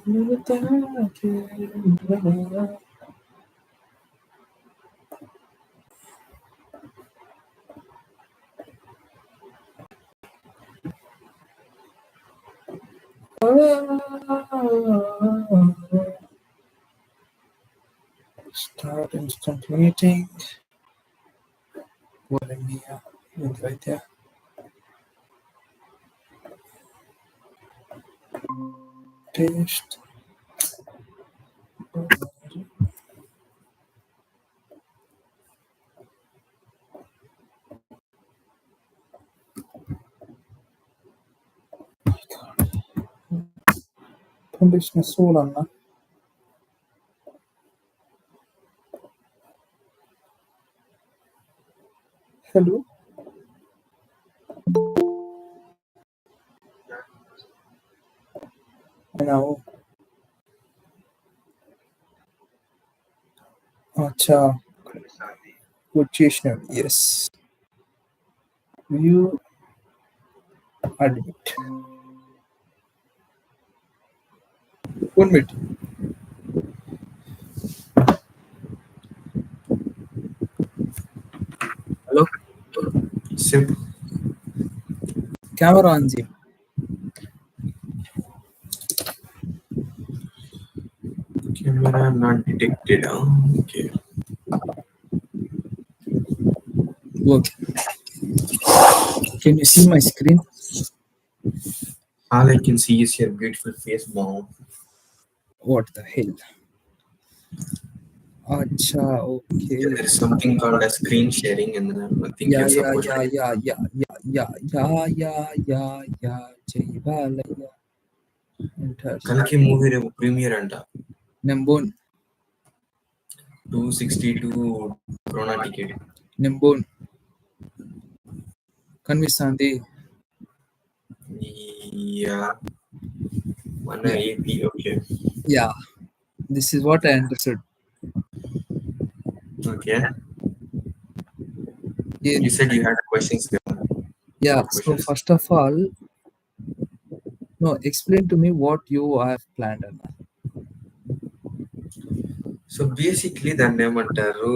Start instant meeting. Volumia. Right there. Paste. Conditioner soul Anna. Hello. Now. Acha. Positional. Yes. View. Admit. 1 minute. Hello. Simple. Camera on. Camera not detected. Okay. Okay. Can you see my screen? All I can see is your beautiful face, mom. What the hell? Acha, okay. Yeah, there is something called as screen sharing, and then I think Yeah, you're yeah, supposed yeah, to. yeah, yeah, yeah, yeah, yeah, yeah, yeah, Jai Balaya. Enter. Kalki movie రేపు premier అంట. Nembon. 262 krona ticket. Nembon. Kanvisandi. Yeah. Mana Yeah. AP, okay. Yeah. This is what I understood. Okay. Yeah. You said you had questions there. Yeah. What So questions? first of all, no, explain to me what you have planned, Anna. So basically దాన్ని ఏమంటారు,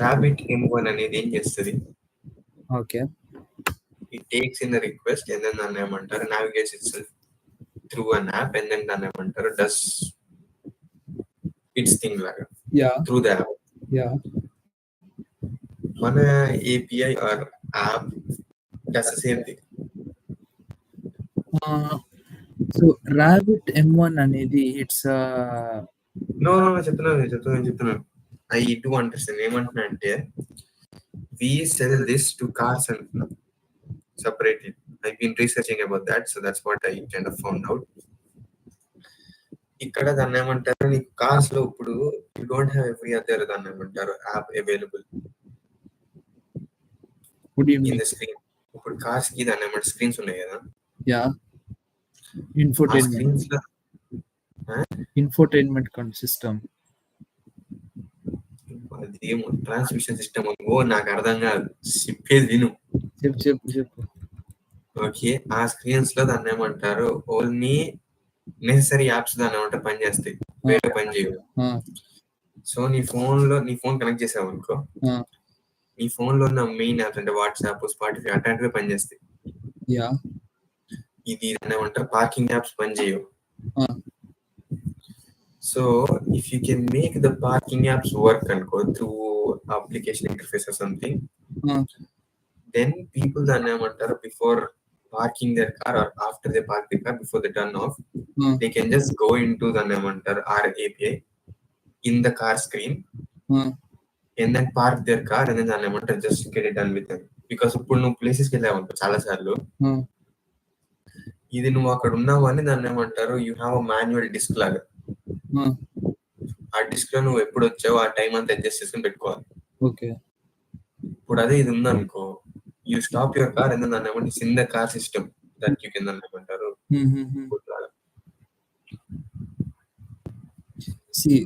Rabbit M1 అనేది ఏం చేస్తుంది, Okay. It takes in the request and then దాన్ని ఏమంటారు navigates itself through an app and then దాన్ని ఏమంటారు does its thing లాగా Yeah. Through the app. Yeah. మన API or app does the same thing. So Rabbit M1 అనేది it's no no చెప్తున్నాను I do understand. ఏమంటున్నా అంటే we sell this to cars and separately. I've been researching about that, so that's what I kind of found out. ఇక్కడ దాన్ని ఏమంటారు, నీకు cars లో ఇప్పుడు you don't have every other దాన్ని ఏమంటారు app available what do you in mean? The screen. ఇప్పుడు cars కి దాన్ని ఏమంటారు స్క్రీన్స్ ఉన్నాయి కదా, Yeah. ఆ Infotainment. స్క్రీన్స్ లో Infotainment system. అదేమో ట్రాన్స్మిషన్ సిస్టమ్ ఓ నాకు అర్థం కాదు, చెప్పేది విను. చెప్పు. ఓకే, ఆ స్క్రీన్స్ లో దాన్ని ఏమంటారు ఓన్లీ నెసరీ యాప్స్ దాన్ని ఏమంటారు పనిచేస్తాయి, వేరే పని చేయవు. సో నీ ఫోన్ కనెక్ట్ చేసావు అనుకో, నీ ఫోన్ లో ఉన్న మెయిన్ యాప్స్ అంటే వాట్సాప్, స్పాటిఫై అట్లాంటివి పనిచేస్తాయి. Yeah. ఇది దాన్ని ఏమంటారు పార్కింగ్ యాప్స్ పనిచేయవు. So if you can make the parking apps work అనుకో through application interface or something, then people దాన్ని ఏమంటారు before parking their car or after they park the car, before they turn off, they can just go into దాన్ని ఏమంటారు our API in the car screen and then park their car and then దాన్ని ఏమంటారు just get it done with them. Because ఇప్పుడు నువ్వు ప్లేసెస్కి వెళ్ళావు అనుకో చాలా సార్లు, ఇది నువ్వు అక్కడ ఉన్నావు అని దాన్ని ఏమంటారు you have a manual disk లాగా, ఆ డిస్క్ లో నువ్వు ఎప్పుడు వచ్చావు ఆ టైం అంతా అడ్జస్ట్ చేసుకుని పెట్టుకోవాలి. Okay. ఇప్పుడు అదే ఇది ఉందనుకో, you stop your car and then it's in the car system that you can put laga. See,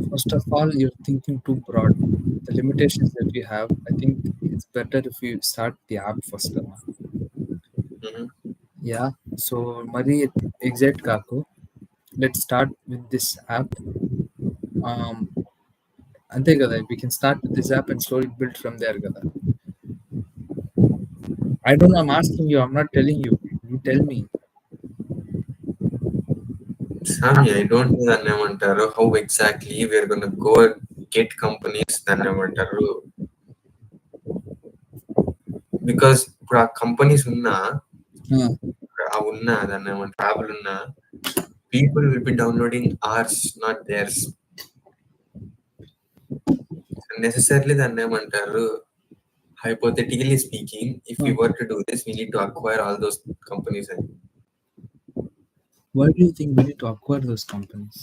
first of all, you're thinking too broad. The limitations that we have, I think it's better if you start the app first. Yeah. So, Mari exact kaku. let's start with this app. um అంతే కదా, we can start with this app and slowly build from there కదా. I don't know, I'm asking you, I'm not telling you, you tell me. Sami, I don't know దాన్ని ఏమంటారు how exactly we're gonna go get companies దాన్ని ఏమంటారు because ఇప్పుడు ఆ companies ఉన్నా ఆ ఉన్న దాన్ని ఏమంటారు యాప్లు ఉన్నా people will be downloading ours, not theirs. Necessarily దాన్ని ఏమంటారు hypothetically speaking, if we were to do this, we need to acquire all those companies. And Why do you think we need to acquire those companies?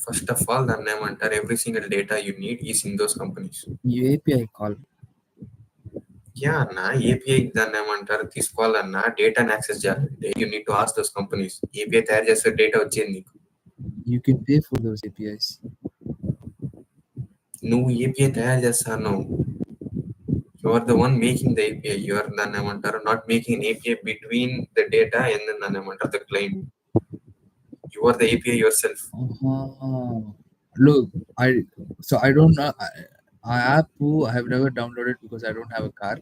first of all, దాన్ని ఏమంటారు every single data you need is in those companies. You API call. Yeah అన్న API దాన్ని ఏమంటారు తీసుకోవాలన్నా డేటాని access చేయాలంటే you need to ask those companies. API తయారు చేస్తే డేటా వచ్చేది నీకు. You can pay for those APIs. నువ్వు ఏపీఐ తయారు చేస్తాను, you are the one making the API. You are దాన్ని ఏమంటారు not making an API between the data and then దాన్ని ఏమంటారు the client. You are the API yourself. Look, I don't know. App I have never downloaded because I don't have a car.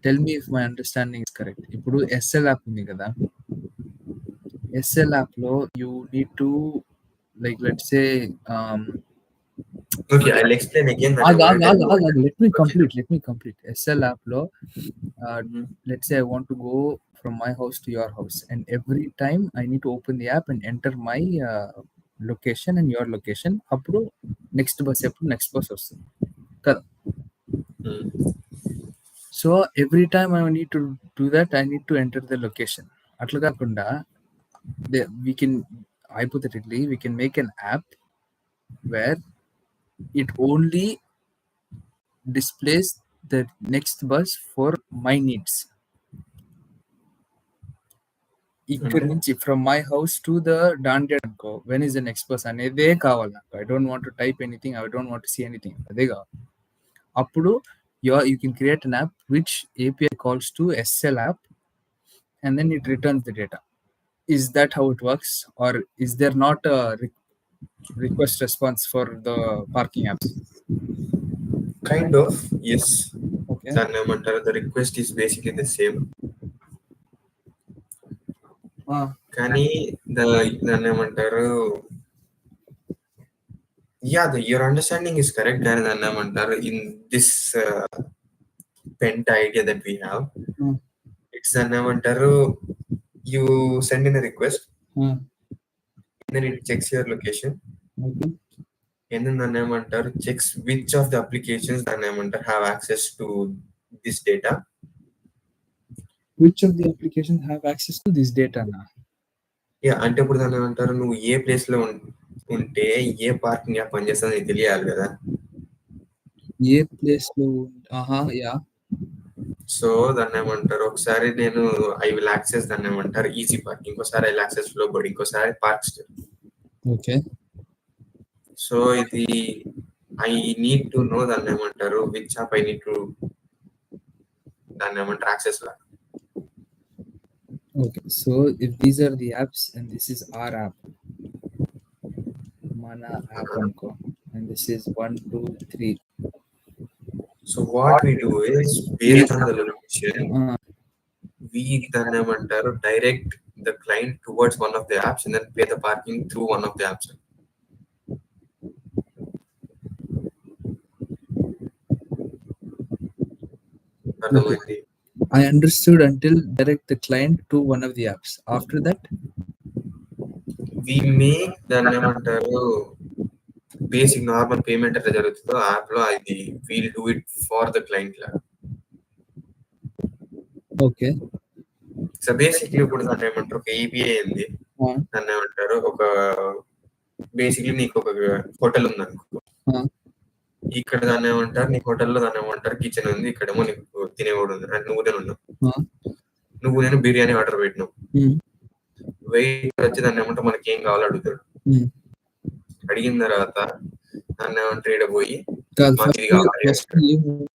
Tell me if my understanding is correct. ఇప్పుడు SL app ఉంది కదా, SL app లో you need to, like, let's say, Okay, I'll explain again. let me Okay. complete. SL app లో let's say I want to go from my house to your house, and every time I need to open the app and enter my location and your location. అప్పుడు next bus వస్తుంది కదా. So every time I need to do that, I need to enter the location. అట్లా కాకుండా we can, hypothetically, we can make an app where it only displays the next bus for my needs. ఇక్కడ నుంచి from my house to the dandiya అనుకో, when is the next bus అనేదే కావాలి నాకు. I don't want to type anything, I don't want to see anything, అదే కావాలి. అప్పుడు you can create an app which API calls to SL app and then it returns the data. Is that how it works, or is there not a request response for the parking apps? Kind of, yes. Okay. దాన్ని ఏమంటారు the request is basically the same. కానీ దాన్ని ఏమంటారు your understanding is correct. కానీ దాన్ని ఏమంటారు in this pent idea that we have, it's దాన్ని ఏమంటారు you send in a request, and then it checks your location. Okay. And then దాన్ని ఏమంటారు checks which of the applications దాన్ని ఏమంటారు have access to this data. Which of the applications have access to this data now? అంటే ఇప్పుడు దాన్ని ఏమంటారు నువ్వు ఏ place లో ఉంటే ఏ పార్కింగ్ యాప్ పనిచేస్తుందో నీకు తెలియాలి కదా. ఏ ప్లేస్ లో యా. సో దాన్ని ఏమంటారు ఒకసారి నేను ఐ విల్ యాక్సెస్ దాన్ని ఏమంటారు ఈజీ పార్క్, ఇంకోసారి I will access flow board, ఇంకోసారి పార్క్ స్టేర్. ఓకే. సో ఇది ఐ నీడ్ టు నో దాన్ని ఏమంటారు which app I need to దాన్ని ఏమంటారు access law. Okay, so if these are the apps and this is our app, mana app anko, and this is 1 2 3. So what we do is based on the location, we దాన్ని ఏమంటారు direct the client towards one of the apps and then pay the parking through one of the apps. Okay. I understood until direct the client to one of the apps. After that, we make దాన్ని ఏమంటారు basic normal payment ఎట్లా జరుగుతుందో app లో అది we'll do it for the client law. Okay. So basically ఇప్పుడు దాన్ని ఏమంటారు ఒక ఏపీఐ ఉంది, దాన్ని ఏమంటారు ఒక బేసిక్లీ నీకు ఒక హోటల్ ఉంది అనుకో, ఇక్కడ దాన్ని ఏమంటారు నీ హోటల్లో దాన్ని ఏమంటారు కిచెన్ ఉంది, ఇక్కడేమో నీకు తినేవాడు ఉంది, అంటే నువ్వు ఉన్నావు, నువ్వు నేను బిర్యానీ ఆర్డర్ పెట్టినావు, వెయిట్ వచ్చి దాన్ని ఏమంటారు మనకి ఏం కావాలో అడుగుతాడు. అడిగిన తర్వాత దాన్ని ఏమంటారు ఈడ పోయి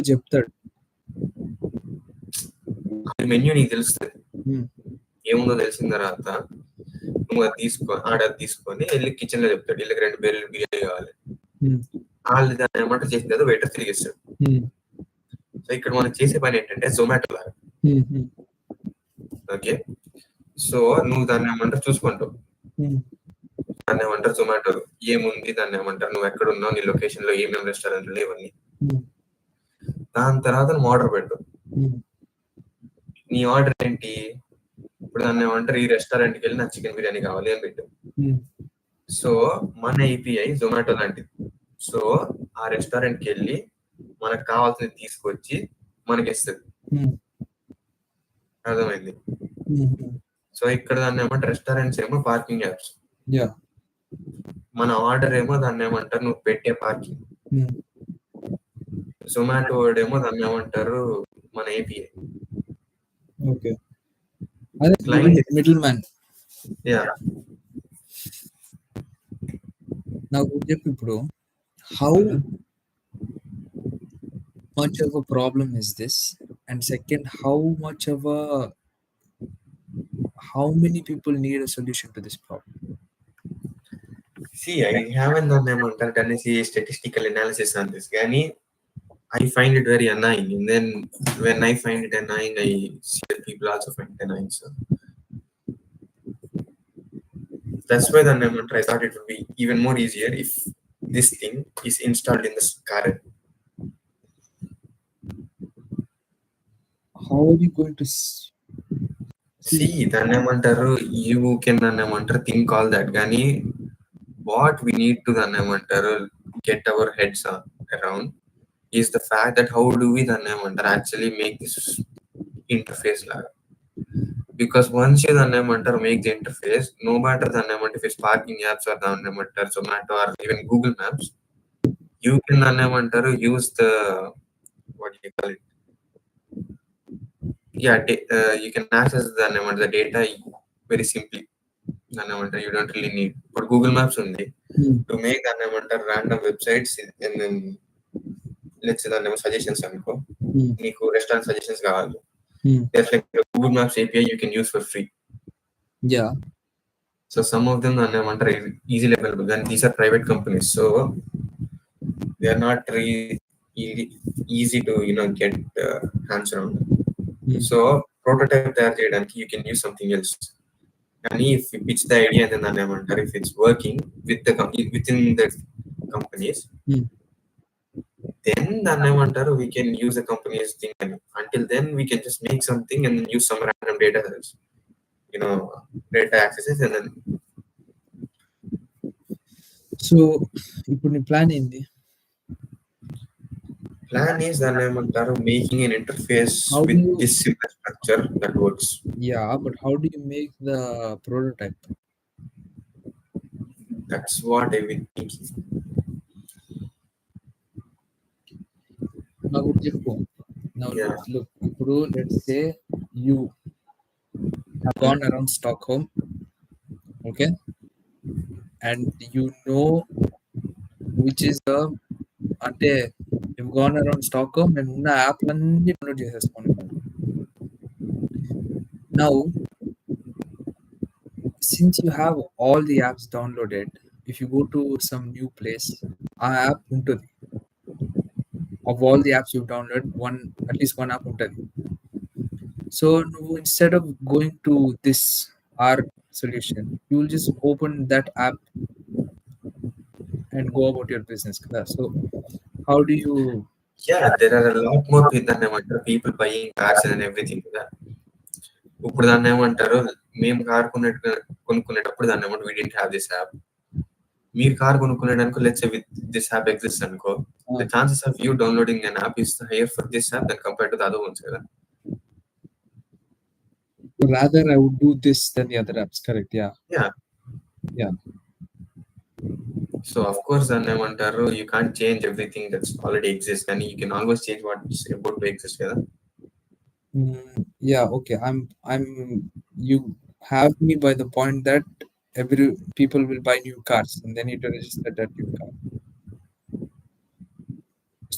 చెప్తాడు మెన్యూ నీకు తెలుస్తుంది, ఏముందో తెలిసిన తర్వాత నువ్వు అది తీసుకో, ఆర్డర్ తీసుకొని వెళ్ళి కిచెన్ లో చెప్తాడు వీళ్ళకి 2 బేర్లు బిర్యానీ కావాలి. వాళ్ళు దాన్ని ఏమంటారు చేసిన తర్వాత వెయిటర్ తిరిగిస్తాడు. సో ఇక్కడ మనం చేసే పని ఏంటంటే జొమాటో లాగా. ఓకే, సో నువ్వు దాన్ని ఏమంటారు చూసుకుంటావు, దాన్ని ఏమంటారు జొమాటో ఏముంది, దాన్ని ఏమంటారు నువ్వు ఎక్కడ ఉన్నావు, నీ లొకేషన్ లో ఏమేమి రెస్టారెంట్లు ఇవన్నీ. దాని తర్వాత నువ్వు ఆర్డర్ పెట్టు. నీ ఆర్డర్ ఏంటి, ఇప్పుడు దాన్ని ఏమంటారు ఈ రెస్టారెంట్కి వెళ్ళి నాకు చికెన్ బిర్యానీ కావాలి అని పెట్టు. సో మన ఏపీఐ జొమాటో లాంటిది. సో ఆ రెస్టారెంట్కి వెళ్ళి మనకు కావాల్సింది తీసుకొచ్చి మనకి ఇస్తుంది. అర్థమైంది? సో ఇక్కడ దాన్ని ఏమంటారు రెస్టారెంట్స్ ఏమో పార్కింగ్ యాప్స్, మన ఆర్డర్ ఏమో దాన్ని ఏమంటారు నువ్వు పెట్టే పార్కింగ్. జొమాటో ఏమో దాన్ని ఏమంటారు మన ఏపీఐ. ఓకే, అదే మిడిల్ మ్యాన్. యా, నాకు చెప్పు ఇప్పుడు, how much of a problem is this, and second, how many people need a solution to this problem? See, I haven't done a statistical analysis on this, Gani. I find it very annoying, and then when I find it annoying, I see that people also find it annoying. So that's why I thought it would be even more easier if this thing is installed in this car. How are you going to see? You can think all that, Gani. What we need to get our heads around is the fact that how do we actually make this interface lag. Because once you make the interface, no matter if it's parking apps or Zomato or even Google Maps, you can use the, what do you call it? Yeah, you can access the data very simply. You don't really need for Google Maps only to make random websites, and then let's say suggestions restaurant suggestions kaavali. There's like a Google Maps API you can use for free. Yeah. So some of them are easily available, and these are private companies, so they are not really easy to get hands around. So prototype there, and you can use something else. And if you pitch the idea, and then if it's working with the within the companies, then we can use the company's thing. And until then, we can just make something and then use some random data, data accesses, and then. So, ఇప్పుడు నీ plan ఏంది? Plan is making an interface with this simple structure that works. Yeah, but how do you make the prototype? That's what I've been thinking. Now, look, let's say you have gone around Stockholm, okay, and you know which is the you've gone around Stockholm and ఉన్న యాప్లన్నీ download చేసేసుకున్నాను. Now, since you have all the apps downloaded, if you go to some new place, ఆ app ఉంటుంది. Of all the apps you've downloaded, at least one app ఉంటుంది. So instead of going to this our solution, you will just open that app and go about your business. So how do you? Yeah, there are a lot more people buying cars and everything. ఇప్పుడు దాన్ని ఏమంటారు, మేము car కొనుక్కునేటప్పుడు దాన్ని ఏమంటారు, we didn't have this app. మీరు car కొనుక్కునేదానికి let's say with this app exists అనుకో, the chances of you downloading an app is higher for this app than compared to the other ones, కదా. Rather, I would do this than the other apps. Correct? Yeah. So of course, then you can't change everything that's already exists, and you can always change what's about to exist, yeah. Yeah. Okay. I'm. You have me by the point that every people will buy new cars, and they need to register that new car.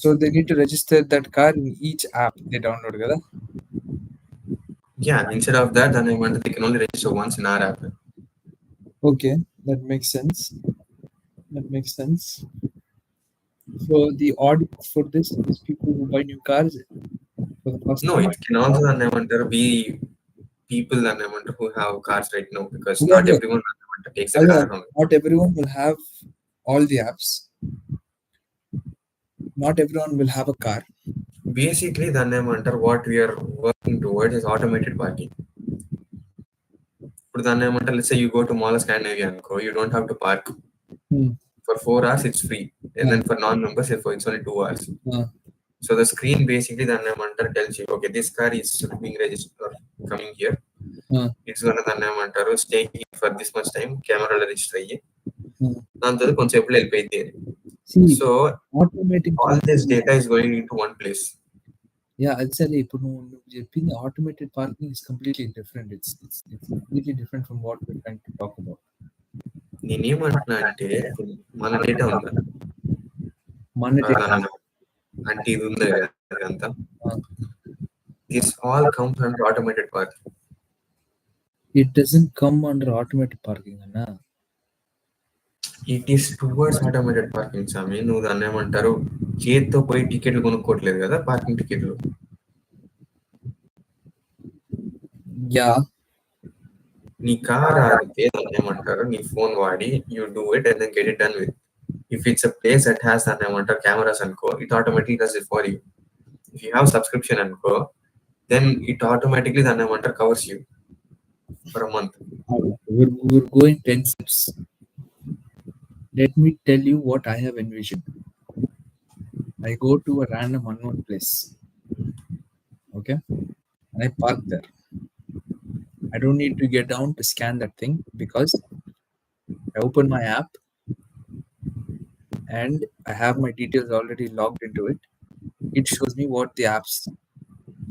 So they need to register that car in each app they download, together. Yeah. Instead of that, then they can only register once in our app. Okay, that makes sense. That makes sense. So the audience for this is people who buy new cars for the first No, time. it can also be people who have cars right now, because Again, not again, everyone takes a car again, home. not everyone will have all the apps. Not everyone will have a car. Basically, what we are working towards is automated parking. Let's say you go to Mall of Scandinavia and go, you don't have to park Hmm. for 4 hours, it's free. And Uh, then for non-members, it's only 2 hours. uh, So the screen basically tells you, okay, this car is being registered or coming here. uh, It's gonna stay here for this much time, camera register. uh. దాంతో కొంచెంసేపులో వెళ్ళిపోయింది. See, So automating all this parking. data is going into one place. Yeah, actually, ఇప్పుడు నువ్వు చెప్పింది automated parking is completely different. It's completely different from what we're trying to talk about. నేనేమంటున్నా అంటే, మన data ఉందా, Money data. దాని అంటే ఇది ఉంది కదా అంతా, Uh, this all comes under automated parking. it doesn't come under automated parking, Anna. It is towards automated parking స్వామి. నువ్వు దాన్ని ఏమంటారు, చేతితో పోయి టికెట్లు కొనుక్కోవట్లేదు కదా, పార్కింగ్ టికెట్లు. Yeah. నీ కార్ ఆగితే దాన్ని ఏమంటారు, నీ ఫోన్ వాడి you do it and then get it done with. If it's a place that has దాన్ని ఏమంటారు కెమెరాస్ అనుకో, it automatically does it for you. If you have subscription అనుకో, then it automatically దాన్ని ఏమంటారు covers you for a month. We're going 10 steps. Let me tell you what I have envisioned. I go to a random unknown place, okay, and I park there. I don't need to get down to scan that thing because I open my app and I have my details already logged into it. It shows me what the apps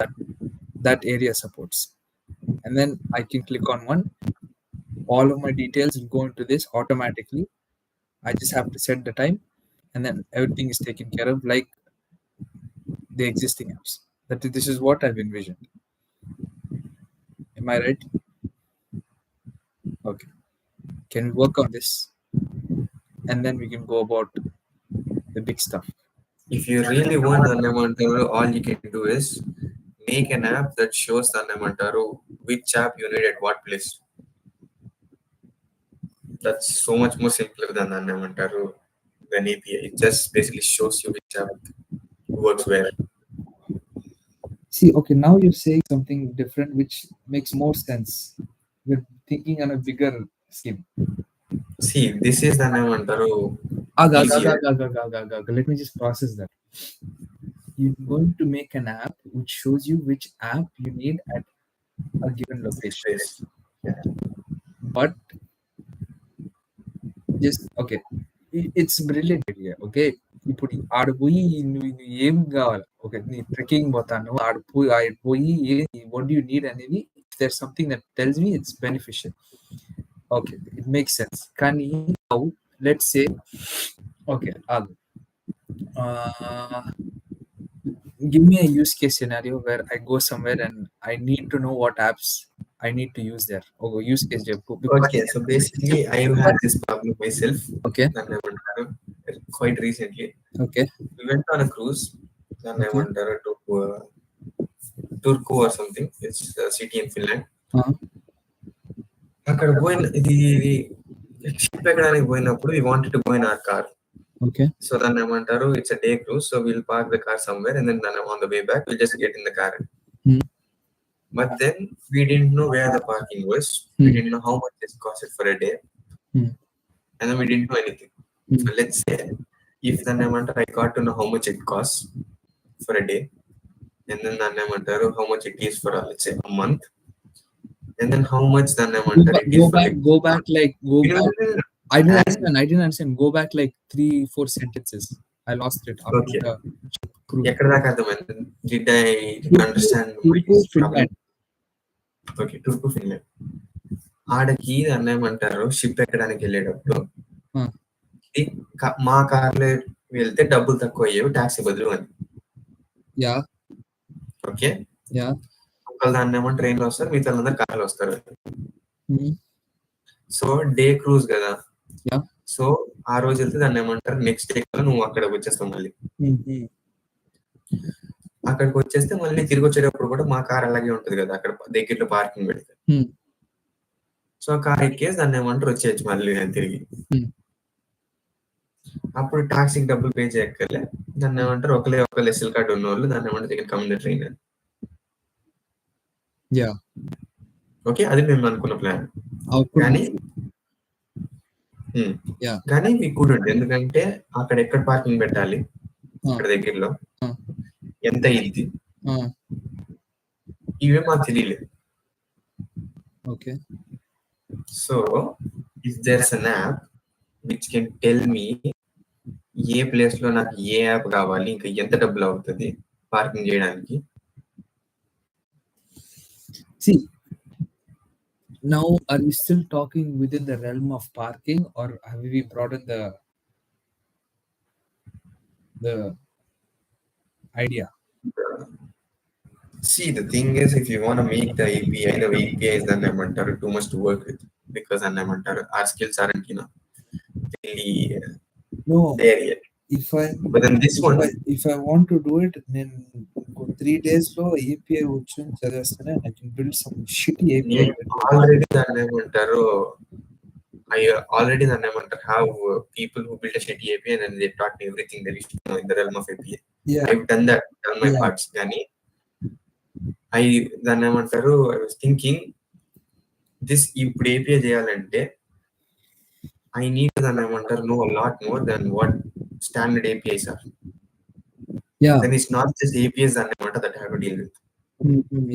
that that area supports, and then I can click on one. All of my details will go into this automatically. I just have to set the time, and then everything is taken care of like the existing apps. That this is what I've envisioned. Am I right? Okay. Can we work on this, and then we can go about the big stuff? If you really want దాన్ని ఏమంటారు, all you can do is make an app that shows దాన్ని ఏమంటారు which app you need at what place. That's so much more simpler than దాన్ని ఏమంటారు an API. It just basically shows you which app works where. See, okay, now you're saying something different, which makes more sense. We're thinking on a bigger scheme. See, this is దాన్ని ఏమంటారు easier. Let me just process that. You're going to make an app which shows you which app you need at a given location. Place. Yeah. But just okay, it's brilliant idea. Okay, ఇప్పుడు ఆడ పోయి నువ్వు ఏం కావాలి, okay నీ trekking పోతాను ఆడ పోయి what do you need అనేది, if there's something that tells me it's beneficial, okay, it makes sense. కానీ now let's say, okay, uh, give me a use case scenario where I go somewhere and I need to know what apps I need to use there. Oh, use case చెప్పు, because Okay, so basically I had this problem myself. okay, దాన్ని ఏమంటారు quite recently. okay, We went on a cruise. దాన్ని okay, ఏమంటారు to Turku or something. It's a city in Finland. uh, అక్కడ పోయిన ఇది ship ఎక్కడానికి పోయినప్పుడు we wanted to go in our car. okay, So దాన్ని ఏమంటారు it's a day cruise. So we'll park the car somewhere and then on the way back we'll just get in the car. hmm, But then we didn't know where the parking was. We didn't know how much it costed for a day. hmm, And then we didn't know anything. hmm. So let's say if దాన్ని ఏమంటారు I got to know how much it costs for a day. And then దాన్ని ఏమంటారు how much it is for let's say a month. And then how much దాన్ని ఏమంటారు it is for like Go back, like go you know, back. I didn't and understand. I didn't understand. Go back like 3, 4 sentences. I lost it after okay, the cruise. ఎక్కడ దాకా అర్థమైంది? Did I understand my Turku, problem? Finland. Okay, Turku Finland. ఆడకి దాన్ని ఏమంటారు ship ఎక్కడానికి వెళ్ళేటప్పుడు Huh. ఇది మా కార్లో వెళ్తే డబ్బులు తక్కువ అయ్యేవి టాక్సీ బదులు అని. Yeah, okay, yeah. ఒకళ్ళు దాన్ని ఏమో ట్రైన్లో వస్తారు, మిగతా వాళ్ళందరూ కార్లో వస్తారు. Hmm. సో డే క్రూజ్ కదా. యా. సో ఆ రోజు వెళ్తే దాన్ని ఏమంటారు, నెక్స్ట్ డే కల్లా నువ్వు అక్కడికి వచ్చేస్తావు మళ్ళీ. అక్కడికి వచ్చేస్తే మళ్ళీ తిరిగి వచ్చేటప్పుడు కూడా మా కార్ అలాగే ఉంటుంది కదా అక్కడ దగ్గరలో పార్కింగ్ పెడితే. సో ఆ కార్ ఎక్కేసి దాన్ని ఏమంటారు వచ్చేయచ్చు మళ్ళీ నేను తిరిగి. అప్పుడు టాక్సీకి డబ్బులు పే చేయక్కర్లే. దాన్ని ఏమంటారు ఒక ఎస్ఎల్ కార్డు ఉన్న వాళ్ళు దాన్ని ఏమంటారు దగ్గర కమ్యూనిటీ ట్రైన్ అని. యా. ఓకే, అది మేము అనుకున్న ప్లాన్. కానీ కానీ మీకు కూడా ఉంటుంది, ఎందుకంటే అక్కడ ఎక్కడ పార్కింగ్ పెట్టాలి, అక్కడ దగ్గరలో ఎంత అయింది, ఇవే మాకు తెలియలేదు. Okay. So if there's an app which can tell me A place లో నాకు ఏ యాప్ కావాలి, ఇంకా ఎంత డబ్బులు అవుతుంది పార్కింగ్ చేయడానికి. See, now are we still talking within the realm of parking, or have we broadened the idea? See, the thing is, if you want to make the API, the API is then too much to work with, because our skills aren't really No. there yet. But then this one, If I want to do it, then 3 days లో API వచ్చి చదివేస్తానే I can build some shitty API. already have people who build a shitty API and then they taught me everything there is to know in the realm of API. Yeah. I've done my parts. Gani, I was thinking this ఇప్పుడు API చేయాలంటే I need to know a lot more than what standard APIs are. Yeah. Then it's not just APIs that I have to deal with.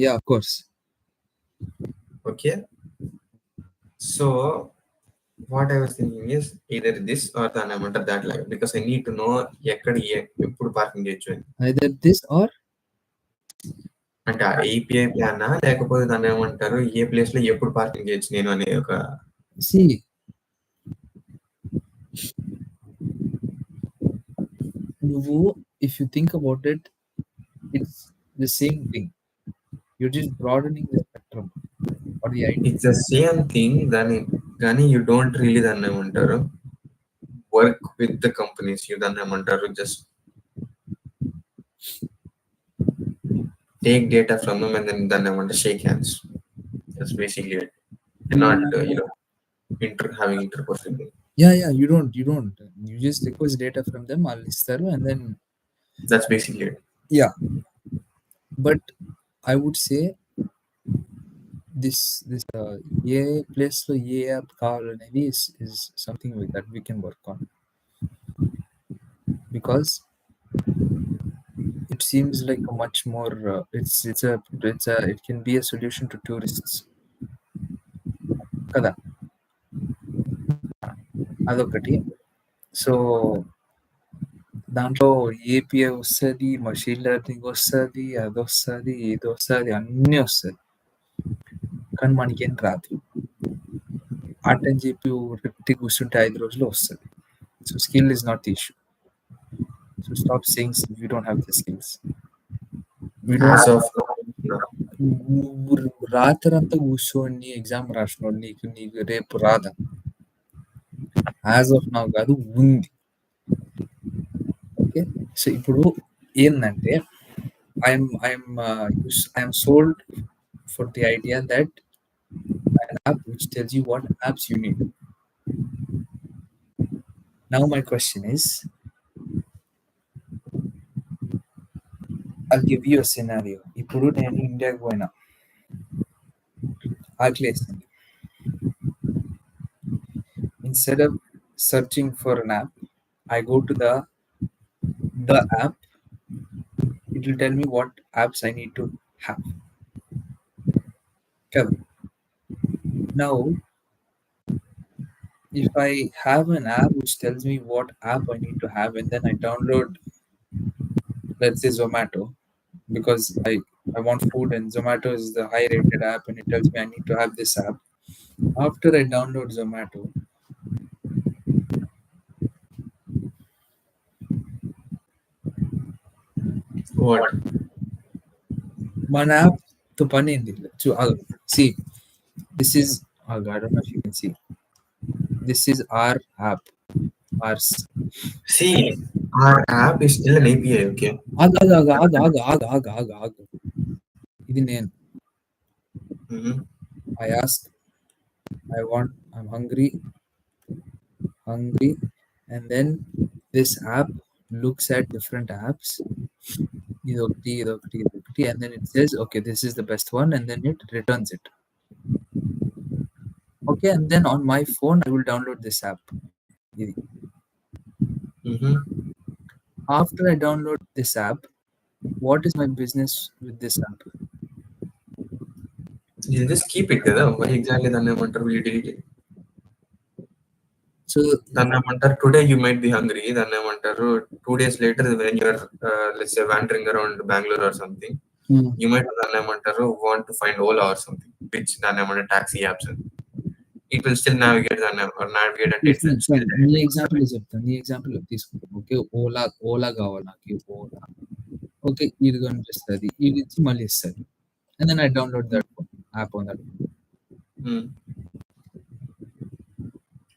Yeah, of course. Okay. So what I was thinking is either this or that live, because I need to know ఎప్పుడు parking చేయొచ్చు. Either this or అంటే ఆ API plan లేకపోతే దాన్ని ఏమంటారు ఏ place లో ఎప్పుడు parking చేయొచ్చు నేను అనే ఒక. See, if you think about it, it's the same thing. You're just broadening the spectrum or the idea. It's the same thing. Then you don't really దాన్ని ఏమంటారు work with the companies. You దాన్ని ఏమంటారు just take data from them and then దాన్ని ఏమంటారు shake hands. That's basically it. You're not having interpersonal. Yeah, you don't. You just request data from them, I'll istaru, and then that's basically it. Yeah, but I would say this A place లో ఏ app కావాలనేది is something like that we can work on, because it seems like a much more it can be a solution to tourists kada, అదొకటి. So దాంట్లో API వస్తుంది, machine learning వస్తుంది, అది వస్తుంది, ఇది వస్తుంది, అన్నీ వస్తుంది, కానీ మనకేం రాదు. ఆర్ట్ అని చెప్పి రెట్టి కూర్చుంటే 5 రోజులు వస్తుంది. So skill is not the issue. So stop saying we don't have the skills. నువ్వు రాత్రంతా కూర్చొని ఎగ్జామ్ రాసినోడు నీకు రేపు రాదా? యాజ్ ఆఫ్ నౌ కాదు, ఉంది. ఓకే, సో ఇప్పుడు ఏంటంటే I'm sold for the idea that an app which tells you what apps you need. Now my question is, I'll give you a scenario. ఇప్పుడు నేను ఇండియాకి పోయినా, ఆకలేసింది. Instead of searching for an app, I go to the app. It will tell me what apps I need to have. Okay. Now, if I have an app which tells me what app I need to have, and then I download, let's say Zomato, because I want food and Zomato is the high rated app and it tells me I need to have this app. After I download Zomato, what? మన app తో పని ఏంది? See, this is, I don't know if you can see. This is our app, ours. See, our app is still an API, okay? ఆగు ఆగు ఆగు ఆగు ఆగు ఆగు ఆగు ఆగు ఆగు. ఇది నేను. Mm-hmm. I ask, I want, I'm hungry, hungry, and then this app looks at different apps. ఇదొకటి ఇదొకటి ఇదొకటి, and then it says, okay, this is the best one, and then it returns it. Okay, and then on my phone, I will download this app. ఇది. Mm-hmm. After I download this app, what is my business with this app? You just keep it కదా. Why exactly దాన్ని ఏమంటారు? You delete it. So దాన్ని ఏమంటారు? Today you might be hungry. దాన్ని ఏమంటారు? 2 days later when you're let's say wandering around Bangalore or something, you might దాన్ని ఏమంటారు? Want to find Ola or something, which దాన్ని ఏమంటారు? Taxi apps. It will still navigate దాన్ని or navigate and it will still నీ example చెప్తాను, నీ example తీసుకుంటాం. Okay, Ola Ola కావాలి నాకు, ఓలా. ఓకే, ఇది కనిపిస్తుంది, ఇది ఇచ్చి మళ్ళీ ఇస్తుంది. And then I download that app on that.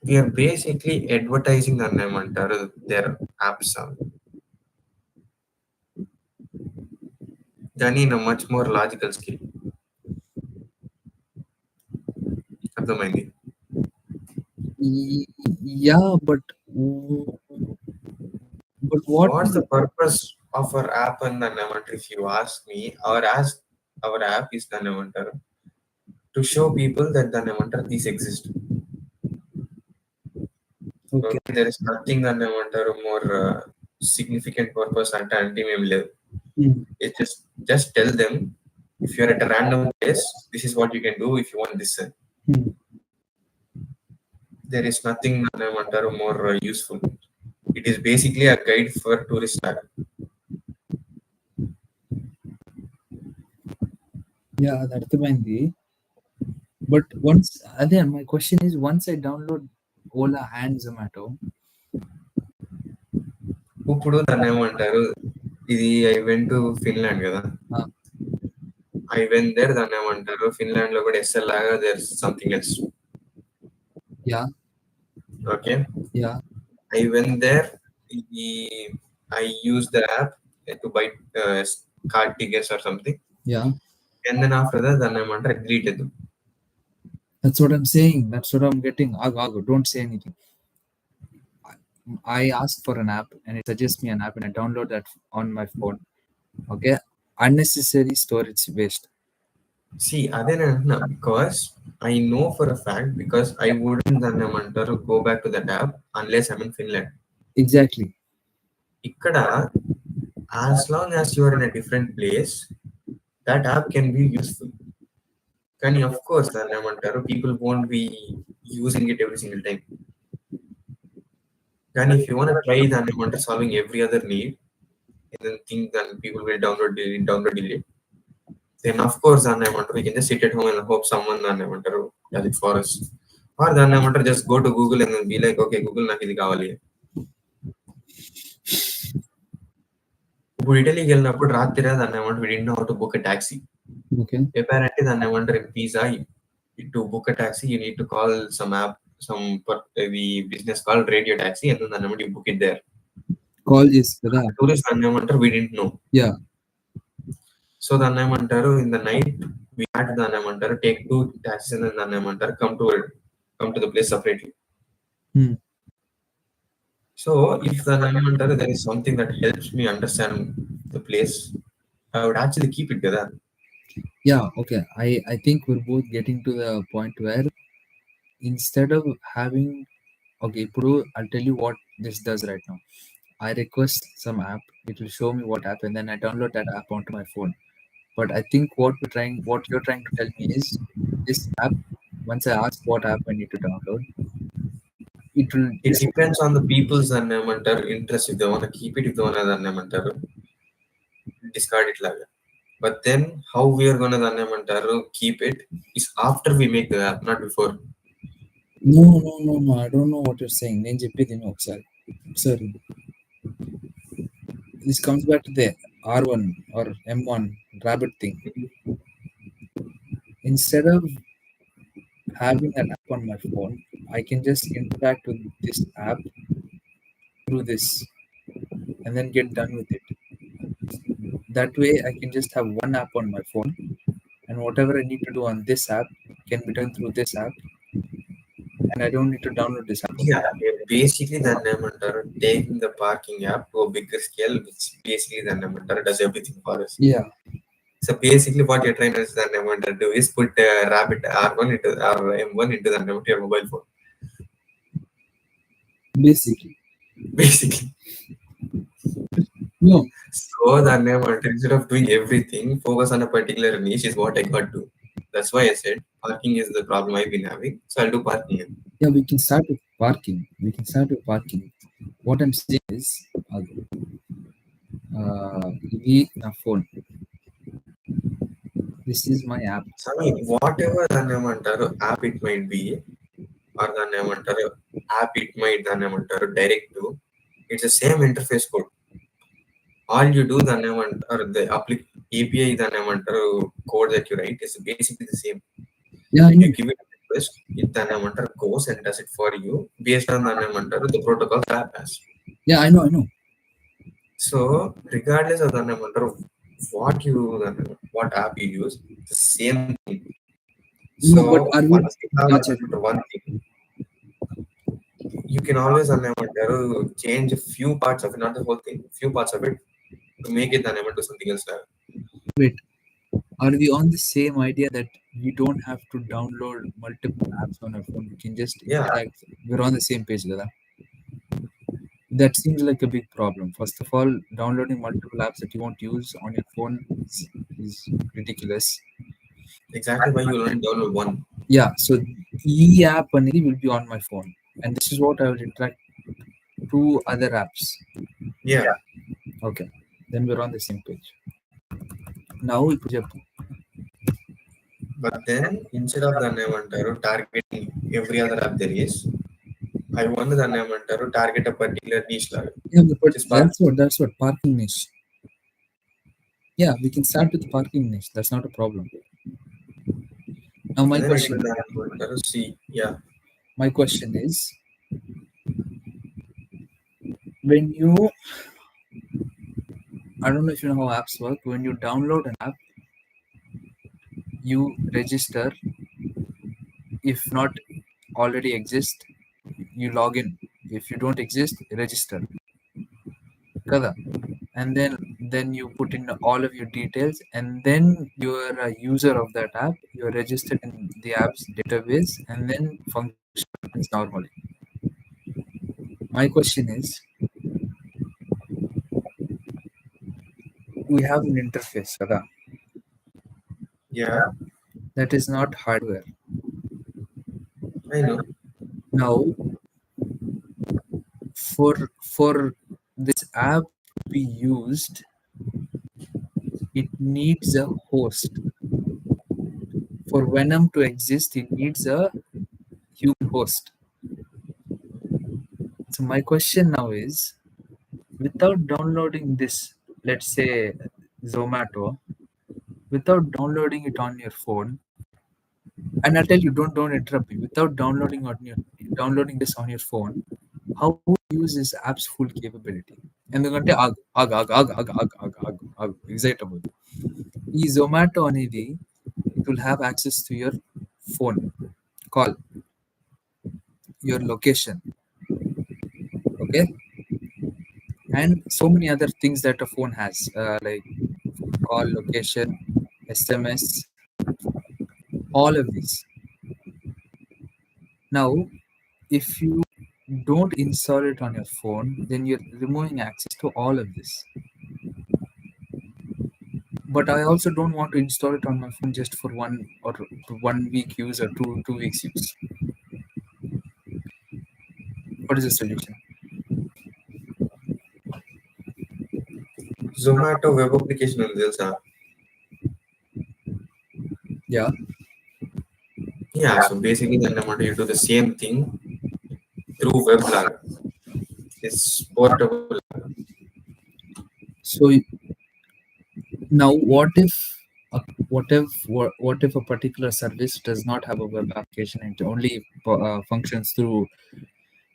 We are basically advertising దాన్ని ఏమంటారు? Their apps కానీ in a much more logical scale. అర్థమైంది? Yeah, but what What's the purpose of our app and దాన్ని ఏమంటారు? If you ask me, our app is దాన్ని ఏమంటారు? To show people that దాన్ని ఏమంటారు? These exist. okay. There is nothing దాన్ని ఏమంటారు? More significant purpose అంటే ఏమి లేదు. It just tell them if you're at a random place, this is what you can do if you want this. There is nothing దాన్ని ఏమంటారు? More useful. It is basically a guide for tourist travel. Yeah, అది అర్థమైంది. But once again, my question is, once I download Ola and Zomato, ఇప్పుడు దాన్ని ఏమంటారు? ఇది I went to Finland కదా. I went there దాన్ని ఏమంటారు? ఫిన్లాండ్ లో కూడా ఎస్ఎల్ లాగా there something else. yeah, Okay, yeah, I went there. I used the app to buy car tickets or something, yeah. and then after that దాన్ని ఏమంటారు? Deleted. That's what I'm saying. That's what I'm getting. Ago, don't say anything. I ask for an app and it suggests me an app and I download that on my phone. Okay, unnecessary storage waste. See, అదే నేను అంటున్నా, because I know for a fact, because I wouldn't దాన్ని ఏమంటారు? Go back to that app unless I'm in Finland. Exactly. ఇక్కడ as long as you are in a different place, that app can be useful. కానీ of course దాన్ని ఏమంటారు? People won't be using it every single time. కానీ if you want to try దాన్ని ఏమంటారు? Solving every other need, and then think that people will download it, then of course దాన్ని ఏమంటారు? We can just sit at home and hope someone దాన్ని ఏమంటారు? Does it for us. Or దాన్ని ఏమంటారు? Just go to Google and then be like, okay Google, నాకు ఇది కావాలి. ఇప్పుడు ఇటలీకి వెళ్ళినప్పుడు రాత్రి దాన్ని ఏమంటారు? We didn't know how to book a taxi. Okay. Apparently దాన్ని ఏమంటారు? In Pisa, to book a taxi you need to call some app, the business called Radio Taxi, and then దాన్ని ఏమంటారు? You book it there. Call is kada. Tourist దాన్ని ఏమంటారు? We didn't know. Yeah. So దాన్ని ఏమంటారు? In the night we had దాన్ని ఏమంటారు? Take 2 taxis and then దాన్ని ఏమంటారు? Come to the place separately. So if దాన్ని ఏమంటారు? There is something that helps me understand the place, I would actually keep it కదా. Yeah, okay. I think we're both getting to the point where instead of having, okay, Puru, I'll tell you what this does right now. I request some app, it will show me what app, and then I download that app onto my phone. But I think what you're trying to tell me is this app, once I ask what app I need to download, it will It depends on the people's దాన్ని ఏమంటారు? Interest. If they want to keep it, if they want to దాన్ని ఏమంటారు? Discard it లాగా. But then how we are gonna దాన్ని ఏమంటారు? Keep it is after we make the app, not before. No, I don't know what you're saying. నేను చెప్పేది విను ఒకసారి. This comes back to the R1 or M1 rabbit thing. Instead of having an app on my phone, I can just interact with this app through this and then get done with it. That way, I can just have one app on my phone, and whatever I need to do on this app can be done through this app, and I don't need to download this app Yeah, again. basically దాన్ని ఏమంటారు taking the parking app to a bigger scale, which basically దాన్ని ఏమంటారు does everything for us. Yeah, So basically what you're trying to దాన్ని ఏమంటారు do is put rabbit R1 into or M1 into the your mobile phone. basically. Basically. No, So దాన్ని ఏమంటారు instead of doing everything, focus on a particular niche is what I got to. That's why I said parking is the problem I've been having. So I'll do parking. yeah, we can start with parking. We can start with parking. What I'm saying is, we a phone. This is my app. So I mean, whatever దాన్ని ఏమంటారు app it might be, or దాన్ని ఏమంటారు app it might దాన్ని ఏమంటారు direct to, it's the same interface code. All you do దాన్ని ఏమంటారు the API దాన్ని ఏమంటారు code that you write is basically the same. Yeah, I You know. give it a request, it దాన్ని ఏమంటారు goes and does it for you based on దాన్ని ఏమంటారు the protocol the app has. Yeah, I know. I know. So regardless of దాన్ని ఏమంటారు what you what app you use, it's the same thing. So No, but are we? once you have Yeah, దాన్ని ఏమంటారు one thing, you can always దాన్ని ఏమంటారు change a few parts of it, not the whole thing, few parts of it to make it దాన్ని ఏమంటారు something else. wait. Are we on the same idea that we don't have to download multiple apps on our phone? We can just Yeah, interact. We're on the same page, Gada. That seems like a big problem. First of all, downloading multiple apps that you won't use on your phone is ridiculous. exactly why you only download one. Yeah, so e app అనేది will be on my phone, and this is what I will interact to other apps. Yeah, Okay, then we're on the same page. Now ఇప్పుడు చెప్పు. but then instead of దాన్ని ఏమంటారు targeting every other app there is, I want దాన్ని ఏమంటారు target a particular niche లాగా, Yeah, but which is that's what parking niche. Yeah, we can start with parking niche. That's not a problem. Now and then it will దాన్ని ఏమంటారు see. Yeah, my question is, when you, I don't know if you know how apps work. When you download an app, you register. If not already exist, you log in. If you don't exist, register. Kada. And then you put in all of your details, and then you're a user of that app. You're registered in the app's database, and then functions normally. My question is, we have an interface, kada. yeah, That is not hardware. I know. Now, for this app to be used, it needs a host. For Venom to exist, it needs a human host. So my question now is, without downloading this, let's say Zomato, without downloading it on your phone, and I tell you, don't interrupt me. Without downloading this on your phone, how would you use this app's full capability? ఎందుకంటే ఆగు ఎగ్జైటబుల్ ఈ జొమాటో అనేది it will have access to your phone call, your location, okay, and so many other things that a phone has, like call, location, SMS, all of these. Now, if you don't install it on your phone, then you're removing access to all of this. But I also don't want to install it on my phone just for 1 week use or two weeks use. What is the solution? Zomato web application ఉంది తెలుసా? Yeah. Yeah, so basically దాన్ని ఏమంటారు you do the same thing through web లాగా. It's portable. So now, what if what if a particular service does not have a web application and it only functions through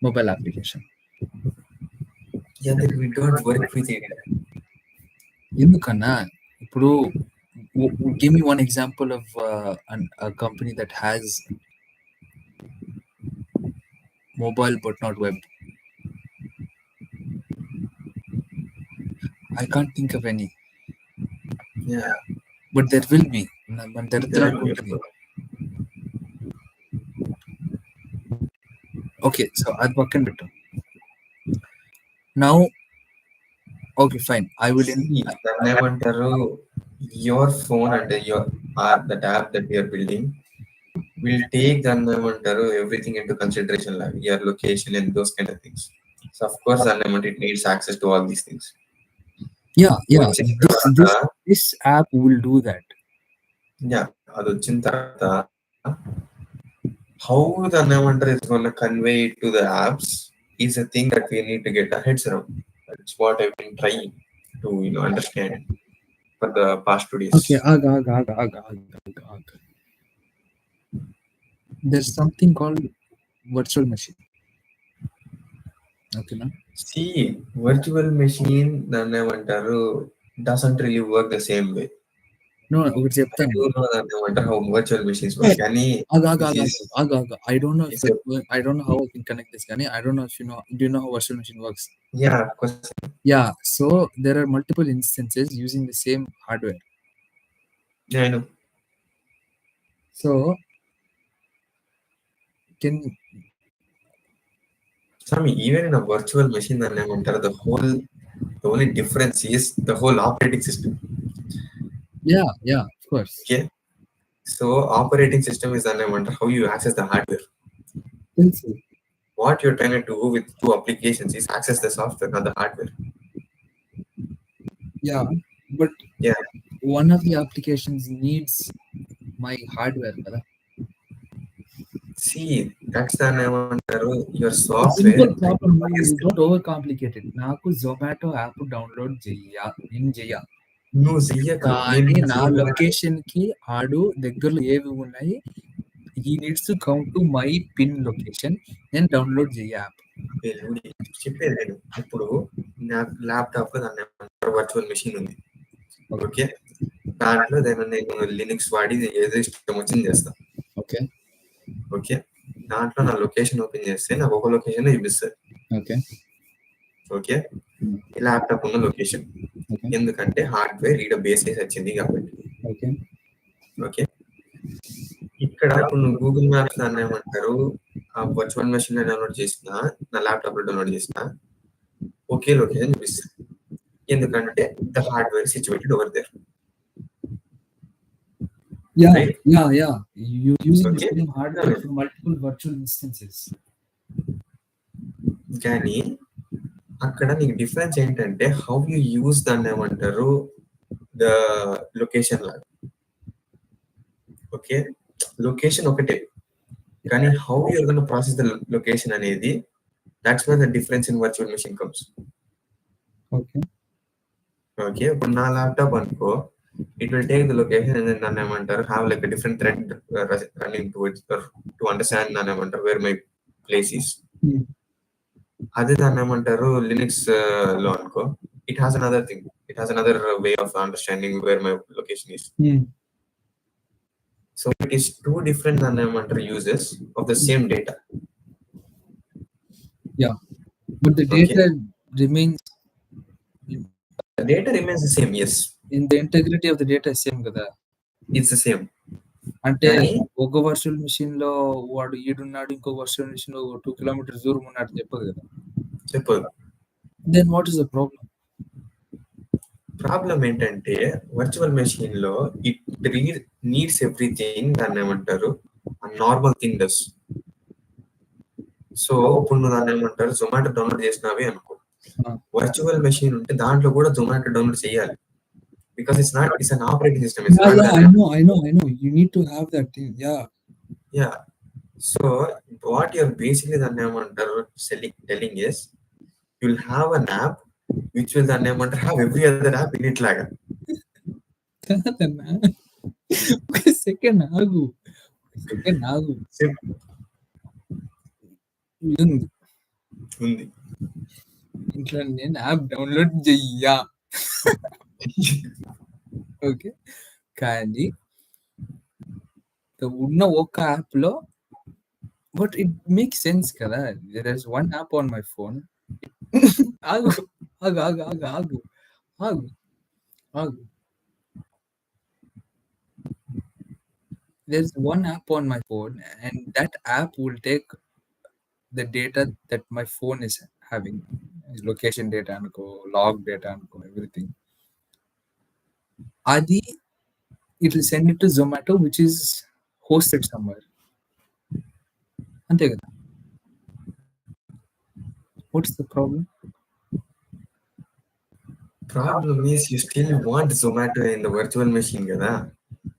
mobile application? Yeah, then we don't work with it. ఎందుకన్నా ఇప్పుడు give me one example of a company that has mobile but not web. I can't think of any, Yeah, but there will be. మన there దరిద్రానికి will be. ఉంటుంది. Okay, so అది పక్కన పెట్టు. Now, okay, fine. I will in. See, దాన్ని ఏమంటారు, your phone and your that app that we are building will take దాన్ని ఏమంటారు everything into consideration, like your location and those kind of things. So of course దాన్ని ఏమంటే it needs access to all these things. Yeah. వచ్చిన This తర్వాత this this app will do that. yeah, అది వచ్చిన తర్వాత how దాన్ని ఏమంటారు it's gonna convey it to the apps is a thing that we need to get our heads around. That's what I've been trying to understand for the past 2 days. Okay, ag. There's something called virtual machine. Okay, no? See, virtual machine దాన్ని ఏమంటారు doesn't really work the same way. No, ఒకటి I చెప్తాను. don't know దాన్ని ఏమంటారు how virtual machines work. కానీ this is I don't know if it's a, I don't know how I can connect this. Gani, I don't know if you know. Do you know how virtual machine works? yeah, of course. Yeah. So there are multiple instances using the same hardware. Yeah, I know. So can Sami, even in a virtual machine దాన్ని ఏమంటారు the only difference is the whole operating system. yeah, of course. Okay. So operating system is దాన్ని ఏమంటారు how you access the hardware. What you're trying to do with two applications is access the software, not the hardware. Yeah, but Yeah. one of the applications needs my hardware, kada. See, that's దాన్ని ఏమంటారు your software. Simple problem. You don't overcomplicate it. నాకు Zomato app download నేను చెయ్య. నువ్వు చెయ్యకు. కానీ నా location కి ఆడు దగ్గరలో ఏవి ఉన్నాయి, he needs to come to my pin location and download the app. చెప్పేది నేను ఇప్పుడు నా ల్యాప్టాప్ లో దాన్ని వర్చువల్ మెషిన్ ఉంది. ఓకే, దాంట్లో నేను లినక్స్ వాడి ఏదో ఇష్టం వచ్చింది చేస్తాను. ఓకే ఓకే, దాంట్లో నా లొకేషన్ ఓపెన్ చేస్తే నాకు ఒక లొకేషన్ చూపిస్తుంది. ఓకే ఓకే, ల్యాప్టాప్ ఉన్న లొకేషన్, ఎందుకంటే హార్డ్వేర్ ఈడ బేస్ చేసి వచ్చింది కాబట్టి. ఓకే ఓకే, ఇక్కడ ఇప్పుడు నువ్వు గూగుల్ మ్యాప్స్ దాన్ని ఏమంటారు ఆ వర్చువల్ మెషిన్ లో డౌన్లోడ్ చేసిన, నా ల్యాప్టాప్ లో డౌన్లోడ్ చేసిన ఒకే లొకేషన్ చూపిస్తుంది, ఎందుకంటే the hardware situated over there. Yeah, right? Yeah. You using okay. the same hardware for multiple virtual instances. కానీ అక్కడ నీకు డిఫరెన్స్ ఏంటంటే హౌ యూ యూజ్ దాన్ని ఏమంటారు ద లొకేషన్ లాగా. ఓకే, లొకేషన్ ఒకటే కానీ how your gonna process the location అనేది, that's where the difference in virtual machine comes. Okay, ఇప్పుడు నా ల్యాప్టాప్ అనుకో, it will take the location and then దాన్ని ఏమంటారు have like a different thread running to understand దాన్ని ఏమంటారు where my place is. అదే దాన్ని ఏమంటారు లినక్స్ లో అనుకో, it has another thing, it has another way of understanding where my location is. So it is two different దాన్ని ఏమంటారు uses of the same data. Yeah, but the data remains. The data remains the same, yes. In the integrity of the data is same కదా. It's the same. అంటే ఒక virtual machine లో వాడు ఈడున్నాడు, ఇంకో virtual machine లో 2 kilometers దూరం ఉన్నాడు చెప్పదు కదా. చెప్పదు. Then what is the problem? Problem ఏంటంటే వర్చువల్ మెషిన్ లో ఇట్ నీడ్స్ ఎవ్రీథింగ్ దాన్ని ఏమంటారు నార్మల్ థింగ్ డస్. సో ఇప్పుడు నువ్వు దాన్ని ఏమంటారు జొమాటో డౌన్లోడ్ చేసినావే అనుకో, వర్చువల్ మెషిన్ ఉంటే దాంట్లో కూడా జొమాటో డౌన్లోడ్ చేయాలి, because it's an operating system. It's not I know. You need to have that thing. Yeah. So what you're basically దాన్ని ఏమంటారు telling is you'll have an app which will దాన్ని ఏమంటారు have every other app in it లాగా. ఒక second ఆగు, ఒక second ఆగు. ఉంది ఉంది. ఇంట్లో నేను యాప్ డౌన్లోడ్ చెయ్యా. ఓకే, కానీ ఉన్న ఒక్క యాప్ లో బట్ ఇట్ మేక్ సెన్స్ కదా. There is one app on my phone. ఆగు ఆగు ఆగు ఆగు ఆగు ఆగు ఆగు. There's one app on my phone, and that app will take the data that my phone is having, location data అనుకో, log data అనుకో, everything. Adi, it will send it to Zomato, which is hosted somewhere. అంతే కదా. What's the problem? Problem is you still want Zomato in the virtual machine కదా.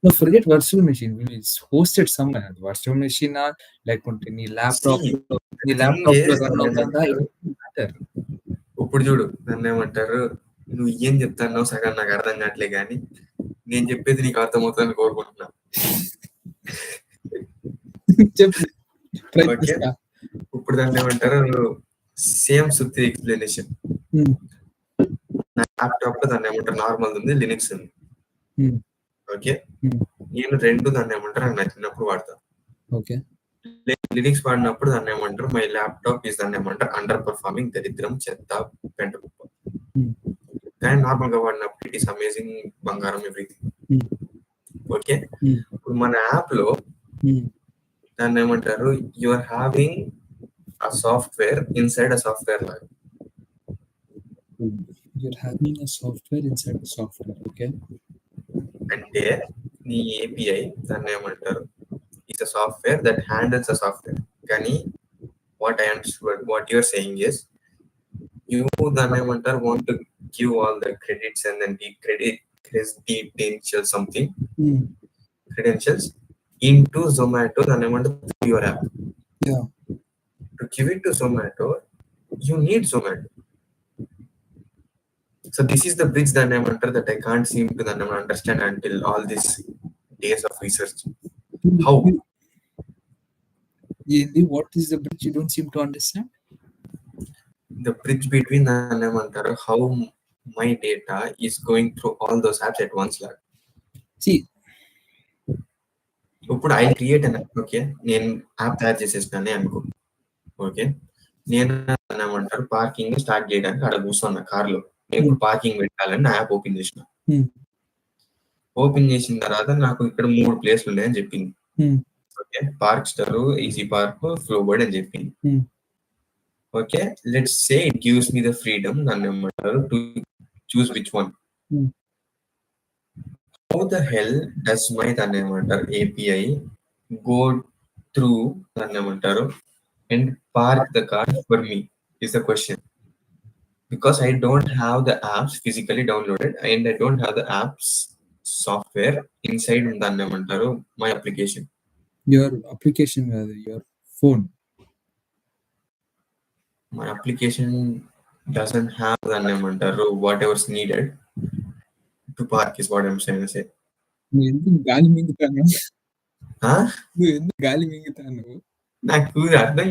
No, forget virtual machine. It's hosted somewhere. Virtual machine లేకుంటే నీ laptop See, లో, the నీ thing laptop లో is run దాన్ని అవుతుందా, ఏమంటారు, it doesn't matter. ఇప్పుడు చూడు నన్ను ఏమంటారు, నువ్వు ఏం చెప్తానో సగం నాకు అర్థం కావట్లే కానీ నేను చెప్పేది నీకు అర్థమవుతుందని కోరుకుంటున్నా. చెప్పు, ఓకే, ప్రయత్నిస్తా. ఇప్పుడు దాన్ని ఏమంటారు, సేమ్ సుత్తి ఎక్స్ప్లెనేషన్. నా ల్యాప్టాప్ లో దాన్ని ఏమంటారు నార్మల్ ఉంది, లినిక్స్ ఉంది. ఓకే, నేను రెండు దాన్ని ఏమంటారు నాకు నచ్చినప్పుడు వాడతాను. ఓకే, లినిక్స్ వాడినప్పుడు దాన్ని ఏమంటారు, మై ల్యాప్టాప్ ఈస్ దాన్ని ఏమంటారు అండర్ పర్ఫార్మింగ్, దరిద్రం, చెత్త, పెంట కుప్ప. కానీ నార్మల్ గా వాడినప్పుడు ఇట్ ఈస్ అమేజింగ్, బంగారం, ఎవ్రీథింగ్. ఓకే, ఇప్పుడు మన యాప్ లో దాన్ని ఏమంటారు, you are having a software inside a software లాగా. You're having a software inside the software. Okay. అంటే నీ ఏపీఐ దాన్ని ఏమంటారు, it's a software that handles a software. కానీ what I understood what your saying is you దాన్ని ఏమంటారు want to give all the credits and then credentials something credentials into Zomato దాన్ని ఏమంటారు your app. Yeah. To give it to Zomato, you need Zomato. So this is the bridge that I'm under that I can't seem to understand until all these days of research. How? What is the bridge you don't seem to understand? The bridge between how my data is going through all those apps at once. See, ఇప్పుడు I create an app. Okay, నేను app తయారు చేసేసినానే అనుకో. Okay, నేను ఏమంటారు parking start చేయడానికి అక్కడ కూర్చున్నా కార్లో. నేను ఇప్పుడు పార్కింగ్ పెట్టాలని నా యాప్ ఓపెన్ చేసిన. ఓపెన్ చేసిన తర్వాత నాకు ఇక్కడ 3 ప్లేస్లు ఉన్నాయని చెప్పింది. Okay, park star, easy park, flow bird అని చెప్పింది. Okay, let's say it gives me the freedom దాన్ని ఏమంటారు to choose which one. How the hell does my దాన్ని ఏమంటారు ఏపీఐ గో త్రూ దాన్ని ఏమంటారు and park the car for me is the question. Because I don't have the apps physically downloaded and I don't have the apps software inside దాన్ని ఏమంటారు my application. Your application, your phone. My application doesn't have దాన్ని ఏమంటారు whatever's needed to park is what I'm saying to say. నువ్వు ఎందుకు గాలి మింగుతాను? Huh? నువ్వు ఎందుకు గాలి మింగుతాను? నాకు అర్థం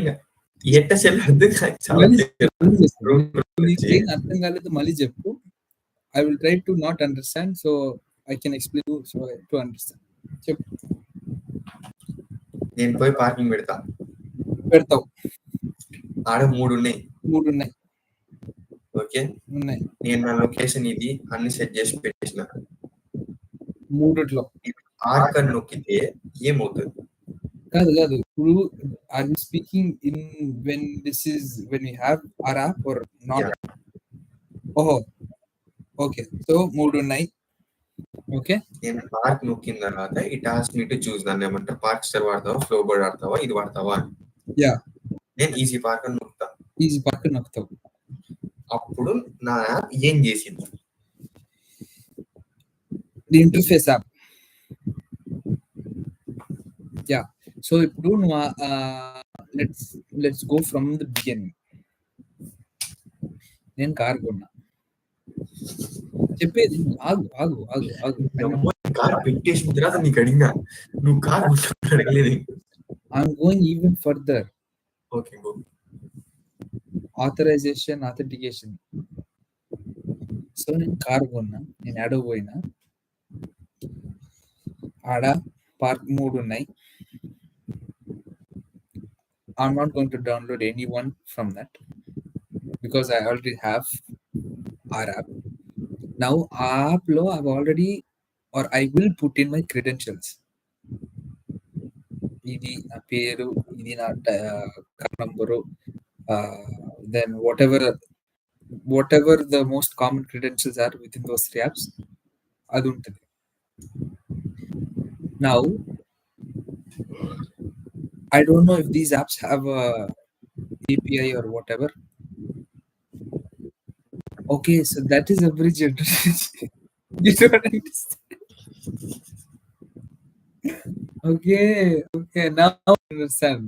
ఎట్ట చెల్లి అర్థం కాదు. చాలా అర్థం కాలేదు, మళ్ళీ చెప్పు. I will try to not understand so I can explain to understand. చెప్పు. నేను పోయి పార్కింగ్ పెడతావు. ఆడ 3 ఉన్నాయి. ఓకే, ఉన్నాయి. నేను నా లొకేషన్ ఇది అన్ని సెట్ చేసి పెట్టేసిన. 3 పార్క్ అని నొక్కితే ఏమవుతుంది? కాదు ఇప్పుడు are we speaking in when we have our app or not? Yeah. ఓహో, ఓకే, సో 3 ఉన్నాయి. ఓకే, నేను పార్క్ నొక్కిన తర్వాత it asks me to choose దాన్ని ఏమంటారు పార్క్ స్టార్ వాడతావా, ఫ్లో బర్డ్ వాడతావా, ఇది వాడతావా అని. యా, నేను ఈజీ పార్క్ అని నొక్కుతా. Easy park నొక్కుతావు. అప్పుడు నా యాప్ ఏం చేసింది? The interface app. Yeah, so ఇప్పుడు నువ్వు let's go from the beginning. నేను కార్ కొన్నా, చెప్పేది ఆగు. కార్ పెట్టేసిన తర్వాత నీకు అడిగినా నువ్వు కార్ అడగలేదు. I'm going even further. Okay go. Authorization, authentication. So నేను కార్ కొన్నా, నేను ఆడో పోయినా, ఆడ పార్క్ 3 ఉన్నాయి. I'm not going to download anyone from that because I already have our app. Now our app లో I've already or I will put in my credentials. ఇది నా పేరు, ఇది నా car number, then whatever the most common credentials are within those 3 apps, అది ఉంటుంది. Now I don't know if these apps have a API or whatever. Okay, so that is a bridge. You don't understand. Okay, now I understand.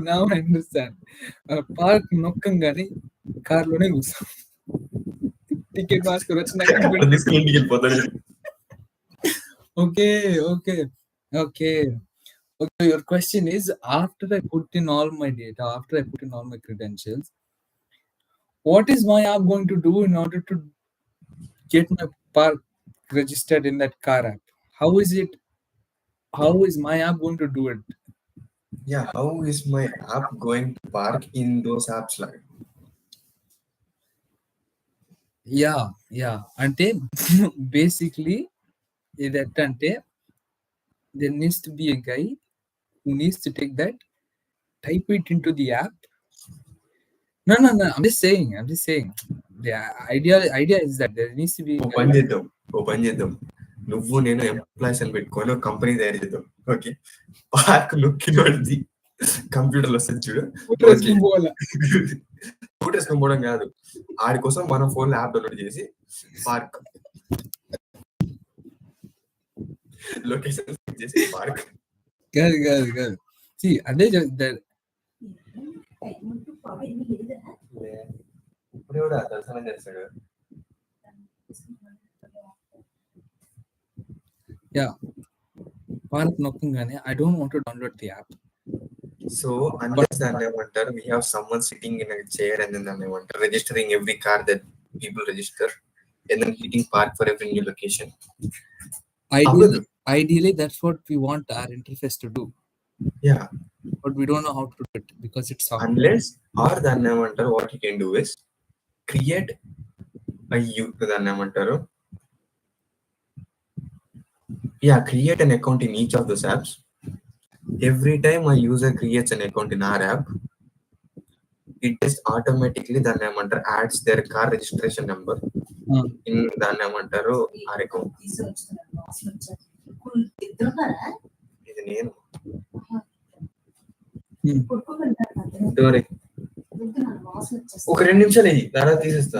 Now I understand. Park నొక్కంగానే కార్లోనే కూర్చోం, ticket మార్చుకొని వచ్చినాక తీసుకుని ఇంటికి వెళ్ళిపోతాను. Okay. Your question is, after I put in all my data, after I put in all my credentials, what is my app going to do in order to get my park registered in that car app? How is my app going to do it? Yeah, how is my app going to park in those apps like? Yeah. అంటే basically ఇది ఎట్టంటే, there needs to be a guy who needs to take that, type it into the app. No. I'm just saying. The idea is that there needs to be ఓ పని చేద్దాం, నువ్వు నేను employees అని పెట్టుకొని ఒక company తయారు చేద్దాం. ఓకే, పార్క్ నొక్కినోడిది కంప్యూటర్లో వస్తుంది చూడు, ఫోటో వేసుకొని పోవడం కాదు, ఆడి కోసం మనం ఫోన్ లో యాప్ డౌన్లోడ్ చేసి పార్క్ లొకేషన్ చేసి పార్క్. కాదు. See, అదే ఇప్పుడు కూడా దర్శనం చేస్తాడు. పార్క్ నొక్కగానే I don't want to download the app. So unless దాన్ని ఏమంటారు, we have someone sitting in a chair and then దాన్ని ఏమంటారు, registering every car that people register and then hitting park for every new location. Ideally that's what we want our interface to do. Yeah, but we don't know how to do it because it's software. Unless or దాన్ని ఏమంటారు, what you can do is create దాన్ని ఏమంటారు, create an account in each of those apps. Every time a user creates an account in our app, it just automatically దాన్ని ఏమంటారు adds their car registration number in దాన్ని ఏమంటారు our account. ఇది నేను ఒక 2 నిమిషాలు అయ్యి తర్వాత తీసేస్తా.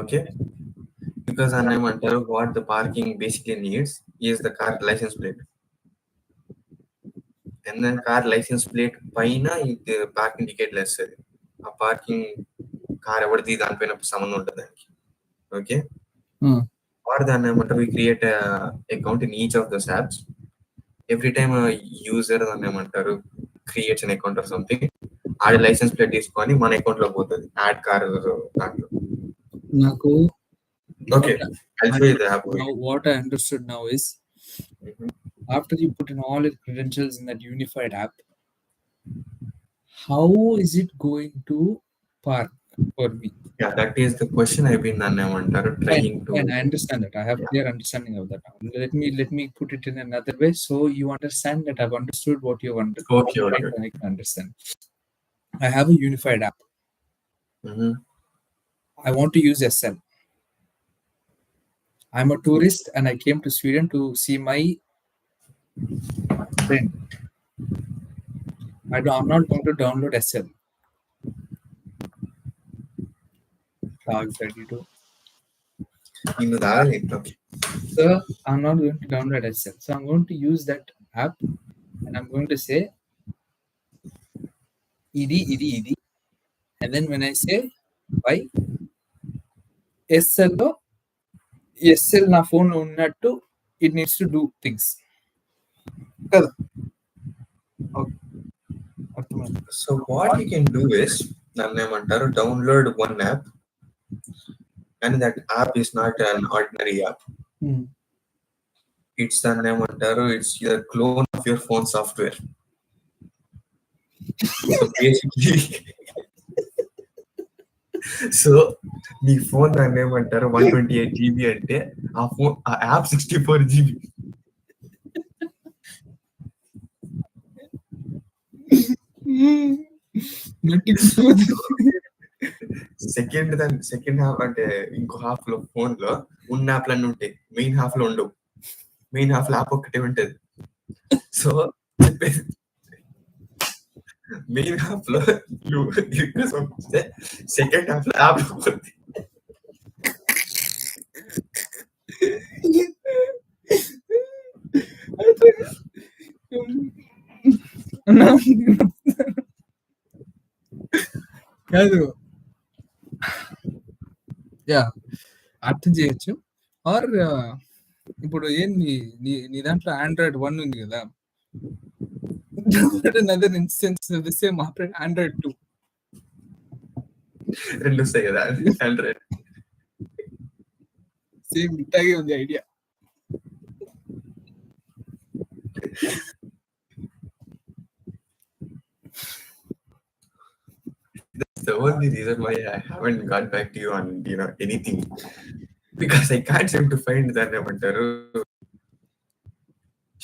Okay, because దాన్ని ఏమంటారు, what the parking basically needs is the car license plate. And then car license plate పైన ఇది పార్కింగ్ టికెట్ వేస్తుంది. ఆ పార్కింగ్ కార్ ఎవరిది దానిపైన సంబంధం ఉంటుంది దానికి. ఓకే, or దాన్ని ఏమంటారు, we create a account in each of those apps. Every time a user దాన్ని ఏమంటారు creates an account or something, ఆ లైసెన్స్ ప్లేట్ తీసుకొని మన అకౌంట్ లో పోతుంది యాడ్ కార్ దాంట్లో. నాకు Okay, I'll show you the app. Now, what I understood now is, after you put in all your credentials in that unified app, how is it going to park for me? Yeah, that is the question I've been trying to. And I understand that. I have clear understanding of that. Let me put it in another way so you understand that I've understood what you've understood. Okay. I can understand. I have a unified app. I want to use SL. I'm a tourist and I came to Sweden to see my friend. I'm not going to download SL. So I'm not going to download SL. So I'm going to use that app and I'm going to say ED. And then when I say buy, ఎస్ఎల్లో SL నా phone లో ఉన్నట్టు it needs to do things కదా. అర్థమైంది. So what you can do is, దాన్ని ఏమంటారు, download one app and that app is not an ordinary app. It's దాన్ని ఏమంటారు, it's your clone of your phone software. So basically so మీ phone దాన్ని ఏమంటారు 128 GB అంటే ఆ యాప్ 64 GB. సెకండ్ హాఫ్ అంటే ఇంకో హాఫ్ లో ఫోన్ లో ఉన్న యాప్లన్నీ ఉంటాయి, మెయిన్ హాఫ్ లో ఉండవు. మెయిన్ హాఫ్ లో యాప్ ఒక్కటే ఉంటది. సో చెప్పేది, మెయిన్ హాఫ్ లో నువ్వు రిక్వెస్ట్ పంపిస్తే సెకండ్ హాఫ్ లో యాప్ ఉంటుంది. కాదు, యా అర్థం చేయొచ్చు. ఆర్ ఇప్పుడు ఏం నీ దాంట్లో ఆండ్రాయిడ్ 1 ఉంది కదా, another instance of the same Android 2. రెండు వస్తాయి కదా ఆండ్రాయిడ్. సేమ్ ఇట్లాగే ఉంది idea. That's the only reason why I haven't got back to you on anything, because I can't seem to find దాన్ని ఏమంటారు,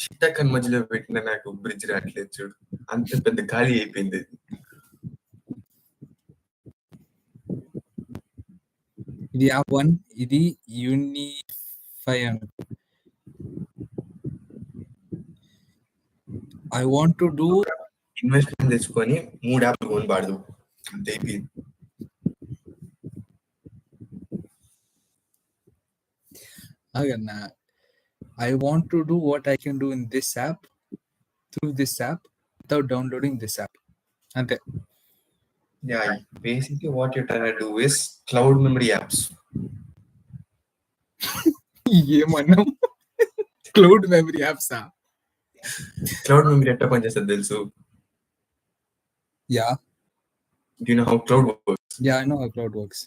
షిట్టకన్ మధ్యలో పెట్టిన నాకు బ్రిడ్జ్ రావట్లేదు చూడు, అంత పెద్ద ఖాళీ అయిపోయింది. ఇది యాప్ 1, ఇది యూనిఫై అని. I want to do investment తెచ్చుకొని 3 యాప్లు కొని పాడదు, అంతే అయిపోయింది. అగన్నా, I want to do what I can do in this app through this app without downloading this app. అంతే. Yeah, basically what you're trying to do is cloud memory apps. ఏమన్నా cloud memory యాప్సా? Cloud memory ఎట్లా పనిచేస్తుంది తెలుసు? Yeah, Do you know how cloud works? Yeah I know how cloud works.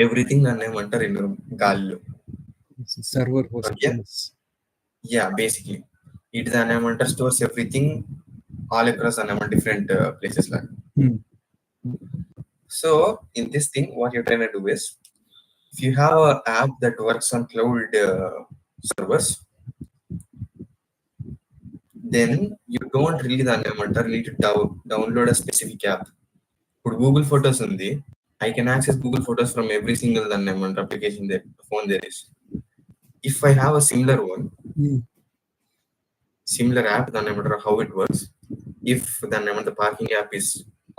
Everything దాన్ని ఏమంటారు గాలిలో server host. Yeah, basically it దాన్ని ఏమంటారు, stores everything all across దాన్ని ఏమంటారు డిఫరెంట్ ప్లేసెస్ లాగా. So in this thing what you're trying to do is, if you have an app that works on cloud servers, then you don't really దాన్ని ఏమంటారు need to download a specific app. ఇప్పుడు Google photos ఉంది, I can access Google Photos from every single దాన్ని ఏమంటారు application that phone there is. If I have a similar one, similar app, దాన్ని ఏమంటారు how it works, if దాన్ని ఏమంటారు parking app is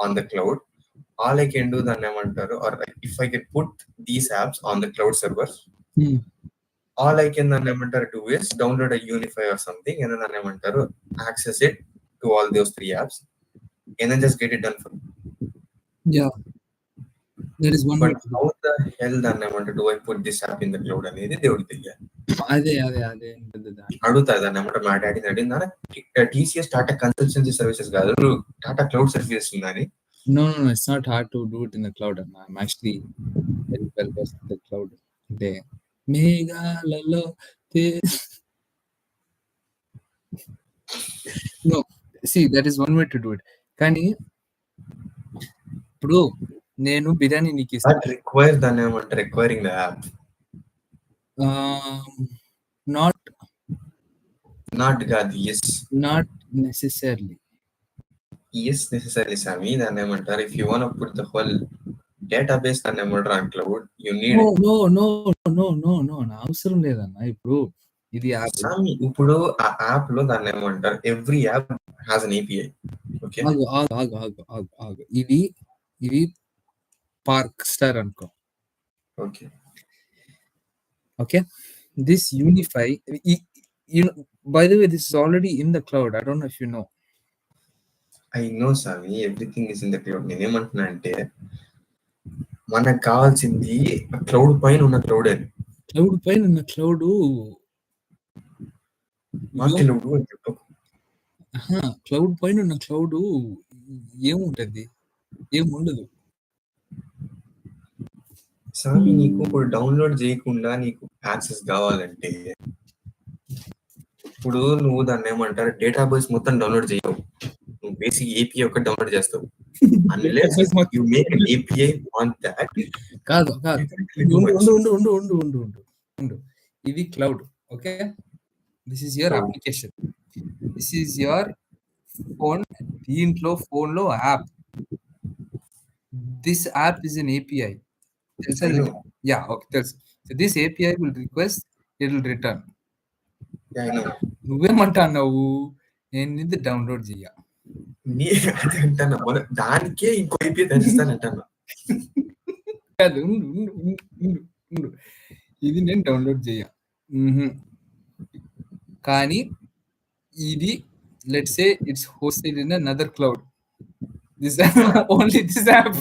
on the cloud, all I can do దాన్ని ఏమంటారు, or if I can put these apps on the cloud servers, all I can దాన్ని ఏమంటారు do is download a Unify or something and then దాన్ని ఏమంటారు access it to all those 3 apps and then just get it done for me. Yeah, that is one. But how the hell దాన్ని ఏమంటారు do I put this app in the cloud అనేది దేవుడికి తెలియాలి. అదే అడుగుతా దాన్ని ఏమంటారు, మా డాడీని అడిగిందా, టీసీఎస్ టాటా కన్సల్టెన్సీ సర్వీసెస్ కాదు, టాటా క్లౌడ్ సర్వీసెస్ ఉందని. No, it's not hard to do it in the cloud. I'm actually very well versed in the cloud. There. Meghalalo. No, see, that is one way to do it. కానీ ఇప్పుడు నేను బిర్యానీ నీకు ఇస్తాను. That requires దాన్ని ఏమంటారు requiring the app. Not కాదు, yes. Not necessarily. Yes, necessarily, Sami. దాన్ని ఏమంటారు, if you want to put the whole database దాన్ని ఏమంటారు on cloud, you need. No, అవసరం లేదన్న. ఇప్పుడు ఇది యాప్. Sami, ఇప్పుడు ఆ యాప్ లో దాన్ని ఏమంటారు, every app has an API. Okay. ఆగు. ఇది పార్క్ స్టార్ అనుకో. Okay. This Unify, by the way, this is already in the cloud. I don't know if you know. I know, Sami, everything is in the cloud. నేనేమంటున్నా అంటే మనకు కావాల్సింది cloud పైన ఉన్న cloud అని. క్లౌడ్ పైన ఉన్న క్లౌడ్ మాకెలుడు అని చెప్పు. క్లౌడ్ పైన ఉన్న క్లౌడ్ ఏముంటది? ఏముండదు. స్వామి నీకు ఇప్పుడు డౌన్లోడ్ చేయకుండా నీకు యాక్సెస్ కావాలంటే ఇప్పుడు నువ్వు దాన్ని ఏమంటారు డేటాబేస్ మొత్తం డౌన్లోడ్ చేయవు. నువ్వు బేసిక్ ఏపీఐ ఒకటి డౌన్లోడ్ చేస్తావు. Unless you make an API on that. కాదు కాదు ఉండు. ఇది cloud. Okay, this is your application, this is your phone. దీంట్లో ఫోన్లో app, this app is an API. తెలుసా? యా, ఓకే, తెలుసు. So this API will request, it will return. నువ్వేమంటున్నావు? నేను ఇది డౌన్లోడ్ చెయ్య. దానికే ఇంకో ఏపీఐ తెచ్చిస్తానంటాను. ఇది నేను డౌన్లోడ్ చెయ్య. కానీ ఇది let's say it's hosted in another cloud. This only this app.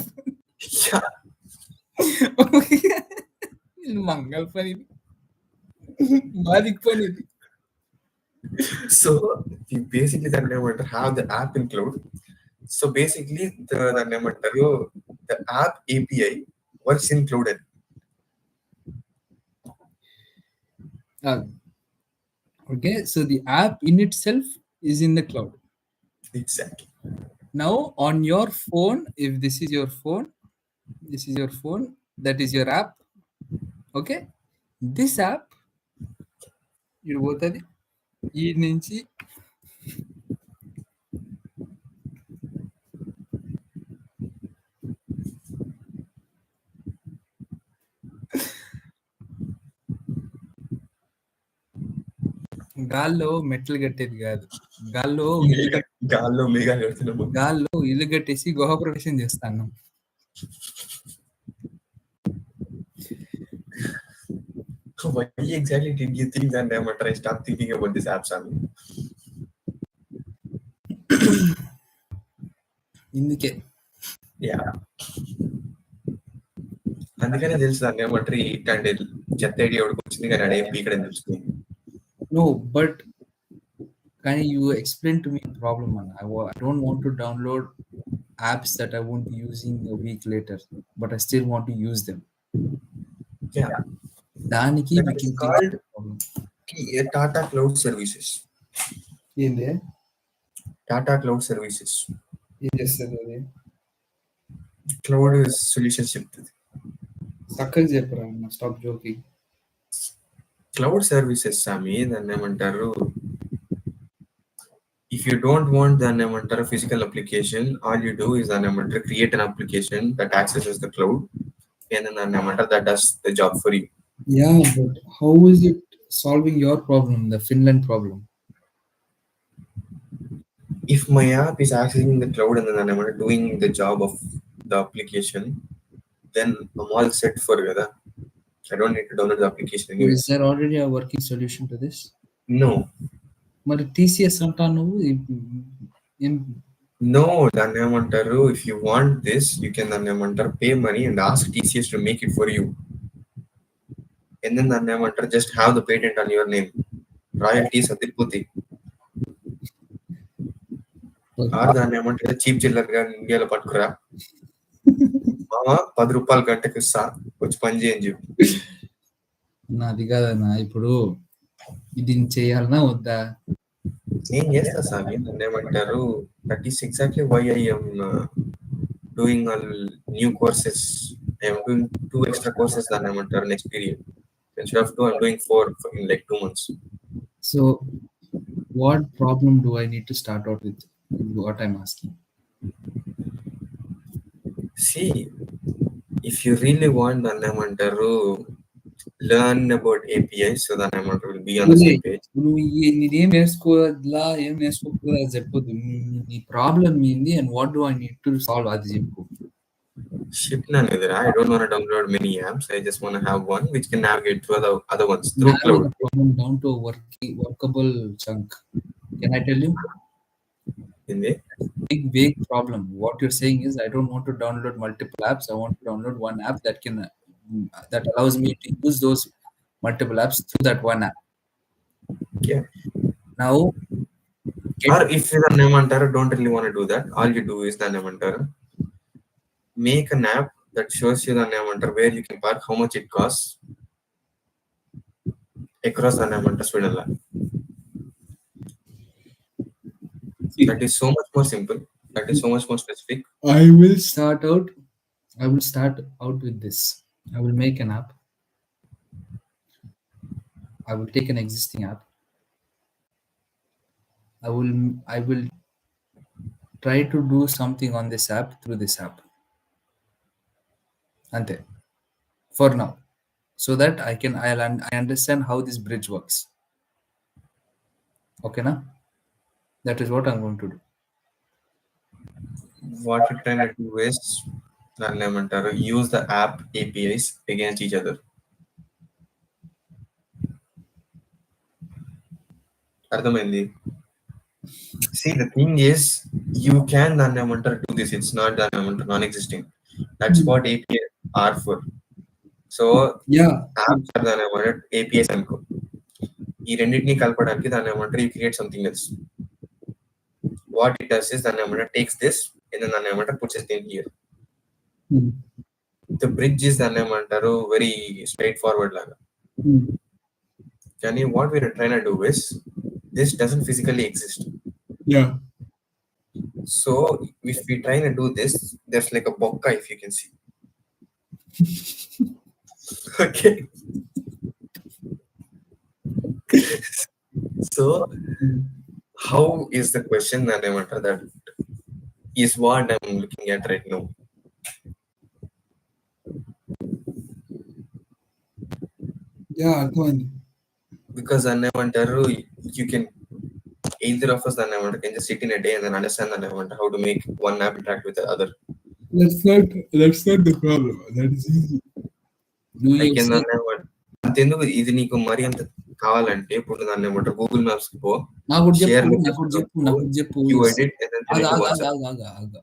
మంగళ పని, మాదిక్ పని. So basically that never have the app in cloud. So basically the app API works in cloud. Okay, so the app in itself is in the cloud. Exactly. Now on your phone, if this is your phone, that is your app. Okay, this app ఇది పోతుంది ఈ నుంచి గాల్లో మెట్లు కట్టేది కాదు, గాల్లో ఇల్లు కట్టేసి గృహ ప్రవేశం చేస్తాను. Why exactly did you think that I start thinking about this app, Sami? ఇందుకే అందుకనే తెలుసు దాన్ని ఏమంటారు ఇట్లాంటి చెత్త ఐడియా ఎవరికి వచ్చింది కానీ అడే ఇక్కడ తెలుస్తుంది. No, but can you explain to me the problem? I don't want to download apps that I won't be using a week later, but I still want to use them. Yeah. దానికి that is called Tata Cloud Services. ఏంది? Tata Cloud Services. ఏం చేస్తుంది అది? Cloud solutions చెప్తుంది. చక్కగా చెప్పరా, stop joking. Cloud services స్వామి దాన్ని ఏమంటారు, if you don't want దాన్ని ఏమంటారు physical application, all you do is దాన్ని ఏమంటారు create an application that accesses the cloud and then దాన్ని ఏమంటారు that does the job for you. Yeah, but how is it solving your problem, the Finland problem? If my app is accessing the cloud and then I'm doing the job of the application, then I'm all set for it. I don't need to download the application anyway. Is there already a working solution to this? No. మరి TCS అంటా నువ్వు? No, దాన్ని ఏమంటారు if you want this you can దాన్ని ఏమంటారు pay money and ask TCS to make it for you. And then దాన్ని ఏమంటారు just have the patent on your name. Royalties అదిరిపోతాయి. ఆరు దాన్ని ఏమంటారు చీప్ చిల్లర్గా ఇండియాలో పట్టుకురా మామ 10 రూపాయలు గంటకి ఇస్తా వచ్చి పని చేయని చెప్పి. నాది కాదన్నా, ఇప్పుడు ఇది చేయాలన్నా వద్దా? నేను చేస్తా స్వామి, దాన్ని ఏమంటారు that is exactly why I am doing all new courses. I am doing 2 extra courses దాన్ని ఏమంటారు next period. Instead of 2 I'm doing 4 in like 2 months. So what problem do I need to start out with? What I'm asking. See, if you really want దాన్ని ఏమంటారు learn about APIs, so దాన్ని ఏమంటారు will be on the same page. నేనేం నేర్చుకోవాలా ఏం నేర్చుకోకూడదు అది చెప్పొద్దు. నీ ప్రాబ్లం ఏంది and what do I need to solve అది చెప్పు. Shit none either. I don't want to download many apps. I just want to have one which can navigate to other ones through cloud. Problem down to a workable chunk. Can I tell you? ఏంది? Big vague problem. What you're saying is, I don't want to download multiple apps. I want to download one app that can that allows me to use those multiple apps through that one app. Yeah. Now, Or get if దాన్ని ఏమంటారు, don't really want to do that, all you do is దాన్ని ఏమంటారు, make an app that shows you దాన్ని ఏమంటారు where you can park, how much it costs across దాన్ని ఏమంటారు Sweden law. see. That is so much more simple. That is so much more specific. I will start out. I will start out with this. I will make an app. I will take an existing app. I will try to do something on this app through this app. Ante. For now. So that I understand how this bridge works. Okay, na? That is what I'm going to do. What you're trying to do is దాన్ని ఏమంటారు, use the app APIs against each other. అర్థమైంది? See, the thing is, you can దాన్ని ఏమంటారు do this. It's not దాన్ని ఏమంటారు non-existing. That's what API are for. So Yeah. apps are దాన్ని ఏమంటారు APIs అనుకో. ఈ రెండింటిని కలపడానికి దాన్ని ఏమంటారు you create something else. What it does is దాన్ని ఏమంటారు takes this and then దాన్ని ఏమంటారు puts it in here. The bridge is దాన్ని ఏమంటారు very straightforward లాగా. కానీ what we're trying to do is, this doesn't physically exist. Yeah. So if we try to do this, there's like a bokka, if you can see. Okay. So how is the question that that is what I'm looking at right now. Yeah, go on. Because you can, either of us can just sit in a day and then understand how to make one app interact with the other. That's not the problem. That is easy. I can అంతెందుకు ఇది నీకు మరి అంత కావాలంటే ఇప్పుడు దాన్ని ఏమంటారు Google maps కి పో, షేర్ చెప్పు. you edit and then send it to WhatsApp.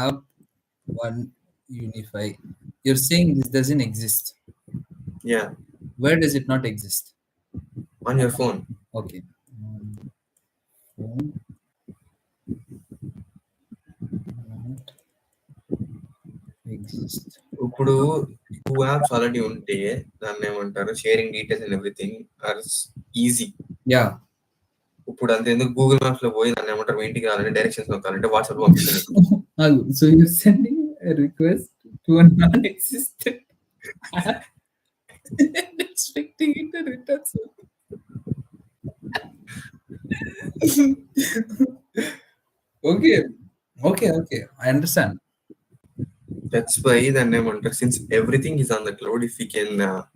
App one unify. You're saying this doesn't exist. Yeah. Where does it not exist? On your phone. Okay. Phone. Not exist. ఇప్పుడు 2 apps already ఉంటే దాన్ని ఏమంటారు sharing details and everything are easy. Yeah. ఇప్పుడు అంత ఎందుకు Google maps లో పోయి దాన్ని ఏమంటారు ఇంటికి రావాలంటే డైరెక్షన్స్ నొక్కాలంటే వాట్సాప్ పంపిస్తాను. So you're sending a request to a non-existent app and expecting it to return something. Okay. I understand. That's why then since everything is on the cloud, if we can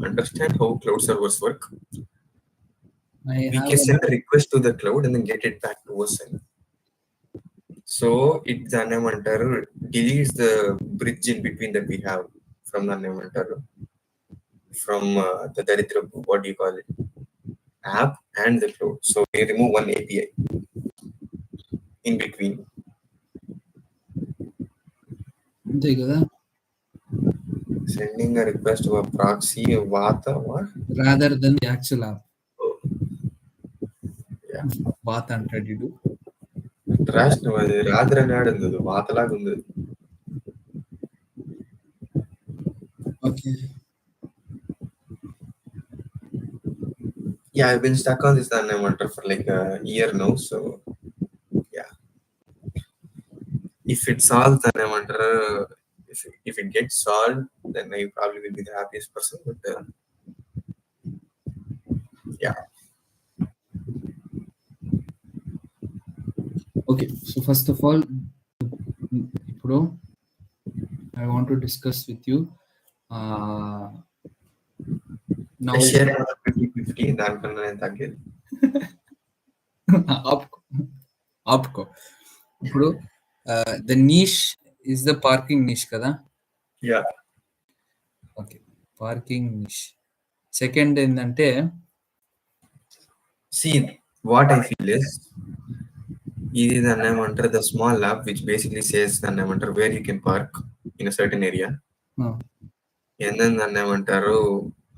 understand how cloud servers work, we can send a request to the cloud and then get it back to us. So it deletes the bridge in between that we have from the Daridra, what do you call it, app and the cloud. So we remove one API in between. Sending a request to a proxy Vata rather than the actual app. Oh. Yeah. Vata antadu. Trash no adi rather anadundu Vata laga undi. Okay. Yeah, I've been stuck on this for like a year now. So yeah, if it solves if it gets solved, then I probably will be the happiest person. But yeah. Okay, so first of all, bro, I want to discuss with you. Now I share 50-50 దానికన్నా నేను తగ్గేది. ఆపుకో. ఇప్పుడు the niche is the parking niche కదా. Yeah. Okay, parking niche. Second ఏంటంటే, see, what I feel is ఇది దాన్ని ఏమంటారు the small app which basically says దాన్ని ఏమంటారు where you can park in a certain area. And then దాన్ని ఏమంటారు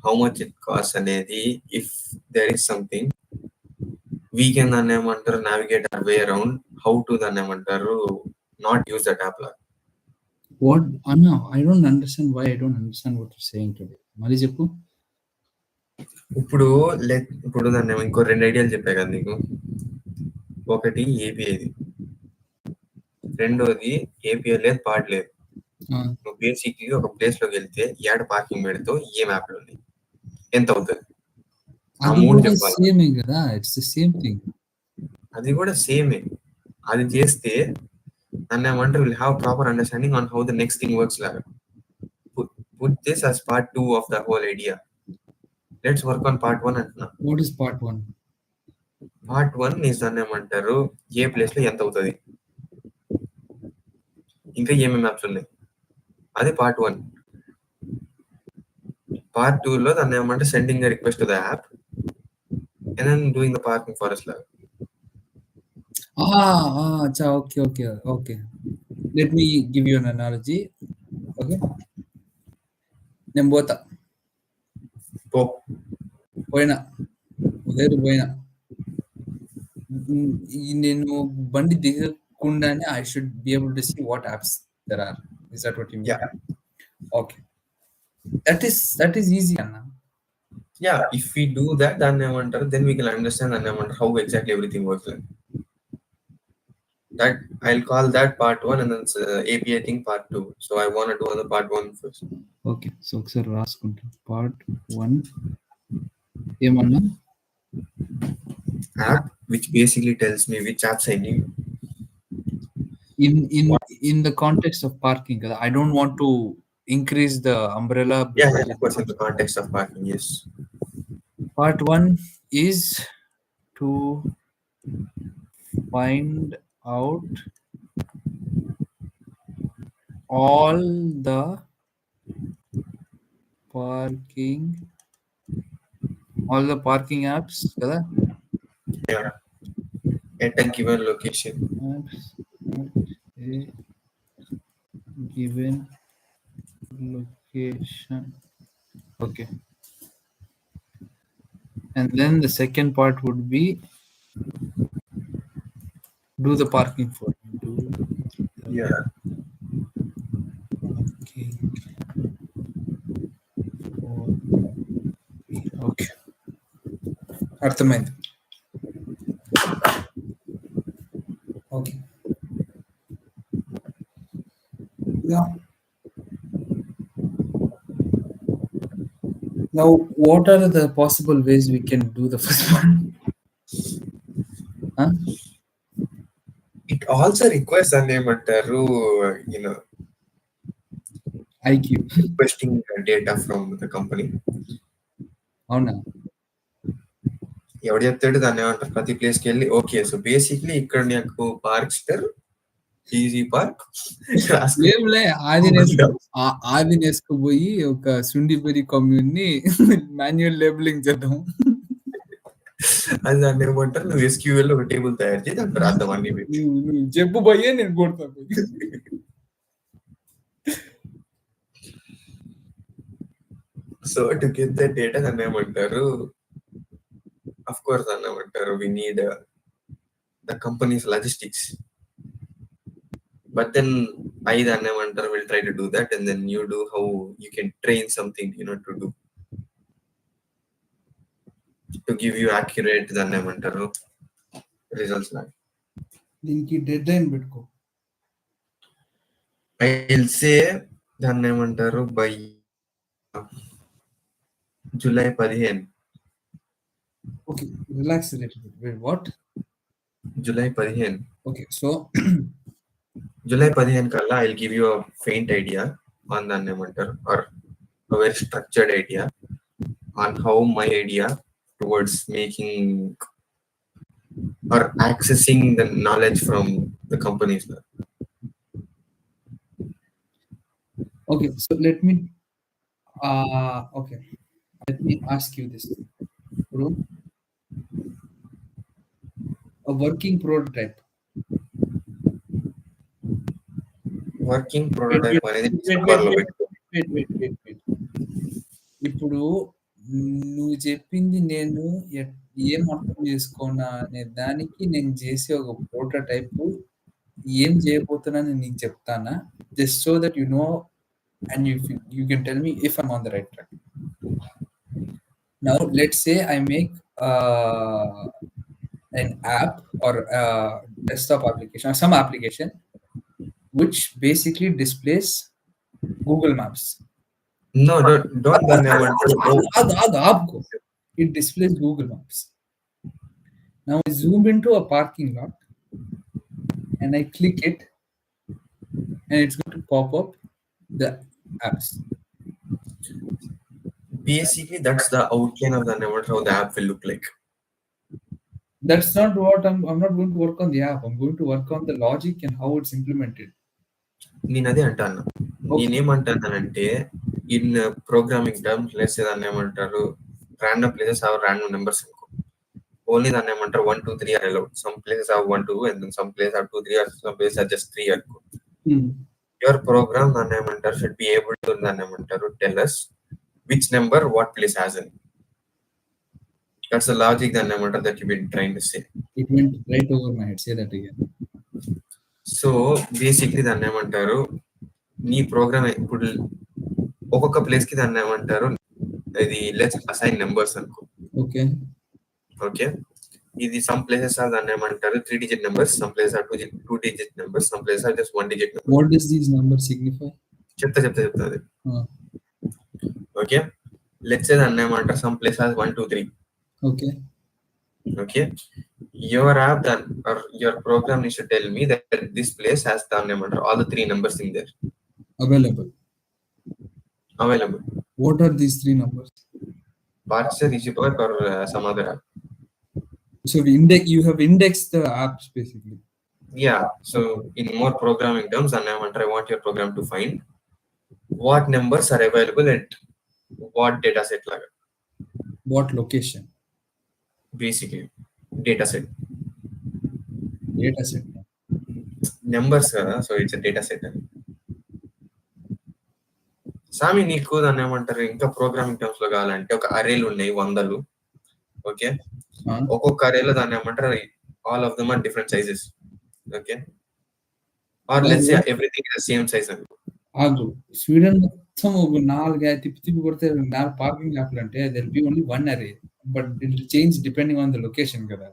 how much it cost అనేది if there is something we can దాన్ని ఏమంటారు navigate our way around how to దాన్ని ఏమంటారు not use that app లా. What? Anna, I don't understand why I don't understand what you're saying today. మళ్ళీ చెప్పు. ఇప్పుడు ఇప్పుడు దాన్ని ఇంకో 2 ఐడియాలు చెప్పా కదా నీకు. ఒకటి ఏపీఐది, రెండోది ఏపీఐ లేదు పార్ట్ లేదు. నువ్వు బేసిక్లీ ఒక ప్లేస్ లోకి వెళ్తే ఏడ పార్కింగ్ పెడతావు, ఏ మ్యాప్ లో ఉంది, ఎంత అవుతుంది, ఆ అది మూడు కూడా చెప్పాలి. సేమే కదా, ఇట్స్ ద సేమ్ థింగ్. అది కూడా సేమే. అది చేస్తే దాన్ని ఏమంటారు will have proper understanding on how the next thing works లాగా. Put this as part 2 of the whole idea. Let's work on part 1 అంటున్నా. What is part 1? Part 1 is దాన్ని ఏమంటారు ఏ ప్లేస్ లో ఎంత అవుతుంది, ఇంకా ఏమేమి మ్యాప్స్ ఉన్నాయి, అది పార్ట్ 1. పార్ట్ 2 లో దాన్ని ఏమంటే sending request to the app and then doing the parking for us లాగా. Acha, okay. Let me give you an analogy. Okay. నేను పోతా, పోయినా ఉదయం పోయినా, నేను బండి దిగకుండానే I should be able to see what apps there are. Is that what you mean? Okay, that is easy అన్న. Yeah, if we do that, దాన్ని ఏమంటారు then we can understand దాన్ని ఏమంటారు how exactly everything works like. That I'll call that part 1 and then API thing part 2. So I want to do on the part 1 first. Okay, so ఒకసారి రాసుకుంటా. Part 1 ఏమన్నా? App which basically tells me which apps I need. In the context of parking, I don't want to increase the umbrella. Yeah, of course, in the context of parking, yes. Part 1 is to find out all the parking apps kada, Yeah, at a given location. apps at a given location. Okay, and then the second part would be do the parking for me. Do the Yeah. parking for me. Okay, అర్థమైంది. Okay. Yeah. Now, what are the possible ways we can do the first one? Huh? It also requires a name IQ. requesting data from the company. అవునా? ఎవడు చెప్తాడు దాన్ని ఏమంటారు ప్రతి ప్లేస్కి వెళ్ళి okay so basically ఇక్కడ నాకు పార్క్స్టర్ ఈజీ పార్క్ ఏమిలే, ఆది నేసుకుపోయి ఒక సుండిపరి కమ్యూన్ని మాన్యువల్ లేబులింగ్ చేద్దాం. అది దాన్ని ఏమంటారు నువ్వు SQL ఒక టేబుల్ తయారు చేసి దాంట్లో రాద్దాం అన్ని పెట్టి. నువ్వు చెప్పు పోయే నేను కొడతాను. So to get that data దాన్ని ఏమంటారు of course దాన్ని ఏమంటారు we need the company's logistics. But then I దాన్ని ఏమంటారు will try to do that and then you do how you can train something to do to give you accurate దాన్ని ఏమంటారు results లాగా. దీనికి dead line పెట్టుకో. I will say దాన్ని ఏమంటారు by July 15. Okay, relax what? July 15. Okay, so July 15 కల్లా I will give you a faint idea on దాన్ని ఏమంటారు are a very structured idea on how my idea towards making or accessing the knowledge from the companies. Okay, so let me ask you this. Bro, a working prototype. Working wait prototype wait అనేది wait wait డిసెంబర్లో wait పెట్టుకోండి. Wait wait wait wait ఇప్పుడు నువ్వు చెప్పింది నేను ఏం అర్థం చేసుకోనా అనే దానికి నేను చేసే ఒక ప్రోటోటైప్ ఏం చేయబోతున్నానని నీకు చెప్తానా? Just so that you know and you can tell me if I'm on the right track. Now let's say I make an app or a desktop application or some application which basically displays Google Maps. No, don't దాన్ని ఏమంటారు. ఆగు. It displays Google Maps. Now I zoom into a parking lot and I click it and it's going to pop up the apps. Basically, that's the outline of దాన్ని ఏమంటారు, how the app will look like. That's not what I'm not going to work on the app. I'm going to work on the logic and how it's implemented. నేను అదే అంటాను. నేనేమంటానంటే in programming terms less దాన్ని ఏమంటారు, random places are random numbers అనుకో. Only దాన్ని ఏమంటారు 1 2 3 are allowed. Some places are 1 2 and then some places are 2 3 or some places are just 3 అనుకో. Your program దాన్ని ఏమంటారు should be able to దాన్ని ఏమంటారు tell us which number what place has in. That's the logic దాన్ని ఏమంటారు that you've been trying to say. It went right over my head. Say that again. So basically దాన్ని ఏమంటారు, నీ programme ఇప్పుడు ఒక్కొక్క place కి దాన్ని ఏమంటారు, ఇది లెట్స్ అసైన్ నెంబర్స్ అనుకో. Okay. ఓకే, ఇది సమ్ ప్లేసెస్ ఆర్ దాన్ని ఏమంటారు 3 digit numbers, some places are 2 digit numbers, some places are just 1 digit number. What does these numbers signify? చెప్తా అది. ఓకే, లెట్స్ సే దాన్ని ఏమంటారు some place are 1 2 3. Okay, your app then or your program needs to tell me that this place has the number, all the 3 numbers in there. Available. Available. What are these 3 numbers? Parser, EasyPark or some other app. So you have indexed the apps basically. Yeah. So in more programming terms, and I want your program to find what numbers are available at what data set level. What location? Basically, data set. Data set. Numbers, so it's a data set. సామి నీకు దాన్ని ఏమంటారు ఇంకా programming terms లో కావాలంటే ఒక అరేలు ఉన్నాయి 100. Okay, ఒక్కొక్క అరేలో దాన్ని ఏమంటారు all of them are different sizes. Okay, are let's say everything is the same size అనుకో. ఆగు, స్వీడన్ మొత్తం ఒక 4 తిప్పి కొడితే 4 పార్కింగ్ యాప్లు అంటే there will be only one array, but it will change depending on the location కదా.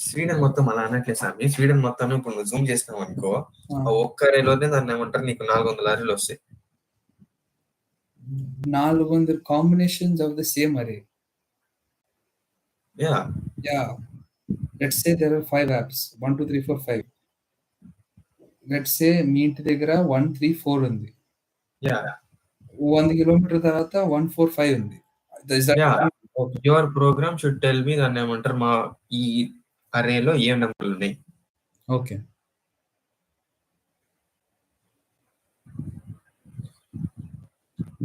Sweden మొత్తం అలా అనట్లేదు సామి. స్వీడన్ మొత్తం ఇప్పుడు నువ్వు జూమ్ చేసినావు అనుకో, ఆ ఒక్క అరేలోనే దాన్ని ఏమంటారు నీకు 400 అరేలు వస్తాయి. 400 combinations of the same array. Yeah. Let's say there are 5 apps. 1 2 3 4 5. Let's say మీ ఇంటి దగ్గర 1 3 4 ఉంది. 100 కిలోమీటర్ తర్వాత 1 4 5 ఉంది. Your program should tell me దాన్ని ఏమంటారు మా ఈ అరేలో ఏ నెంబర్లు ఉన్నాయి. Okay.